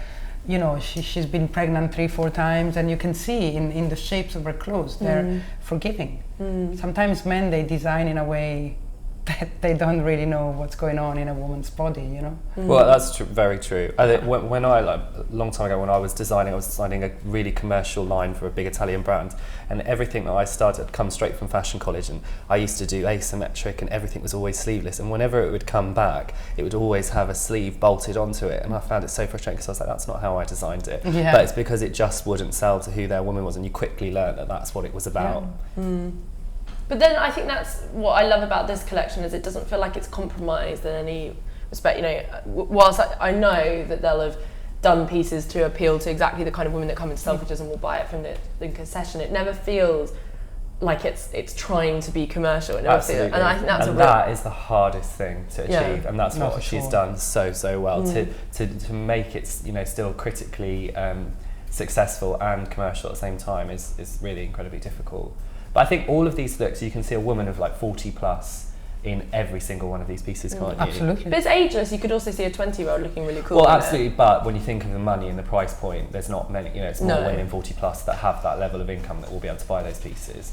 C: you know, she's been pregnant 3-4 times, and you can see in the shapes of her clothes, they're forgiving. Sometimes men, they design in a way that they don't really know what's going on in a woman's body, you know.
B: Well, that's very true. I think when I, like, a long time ago, when I was designing a really commercial line for a big Italian brand, and everything that I started had come straight from fashion college, and I used to do asymmetric, and everything was always sleeveless, and whenever it would come back, it would always have a sleeve bolted onto it, and I found it so frustrating, because I was like, that's not how I designed it. But it's because it just wouldn't sell to who their woman was, and you quickly learned that that's what it was about.
A: But then I think that's what I love about this collection, is it doesn't feel like it's compromised in any respect. You know, whilst I know that they'll have done pieces to appeal to exactly the kind of women that come into Selfridges and will buy it from the concession, it never feels like it's trying to be commercial. It never feels, and I think that's
B: that is the hardest thing to achieve, and that's what she's done so well to make it, you know, still critically successful and commercial at the same time is really incredibly difficult. But I think all of these looks, you can see a woman of like 40 plus in every single one of these pieces, can't you?
C: Absolutely.
A: But it's ageless. You could also see a 20-year-old looking really cool.
B: Well, absolutely. But when you think of the money and the price point, there's not many. You know, it's more women 40 plus that have that level of income that will be able to buy those pieces.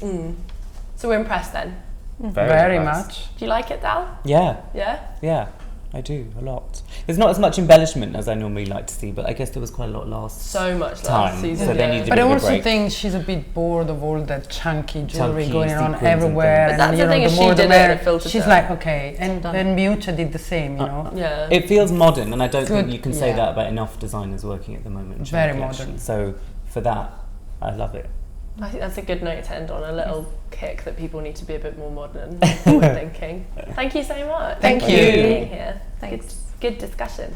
A: So we're impressed then.
B: Very
C: much.
A: Do you like it, Dal?
D: Yeah.
A: Yeah.
D: Yeah. I do, a lot. There's not as much embellishment as I normally like to see, but I guess there was quite a lot last
A: last season.
D: So they need a
C: but
D: bit
C: I
D: of a
C: also
D: break.
C: think she's a bit bored of all that chunky jewelry
D: Chunky
C: going on
D: sequins
C: everywhere.
A: But that's
C: you
A: the
C: know,
A: thing,
C: the
A: if
C: more
A: she
C: the
A: did it,
C: merrier.
A: it filtered
C: She's
A: down.
C: like, okay, and
E: done.
C: then Miuccia did the same, you know.
A: Yeah.
D: It feels modern, and I don't think
C: Good,
D: you can say
C: yeah.
D: that about enough designers working at the moment. in
C: Very
D: Chanel collection.
C: modern.
D: So for that, I love it.
A: I think that's a good note to end on, a little kick that people need to be a bit more modern, forward thinking. Thank you so much.
C: Thank
A: for
C: you.
A: being here.
E: Thanks.
A: Good discussion.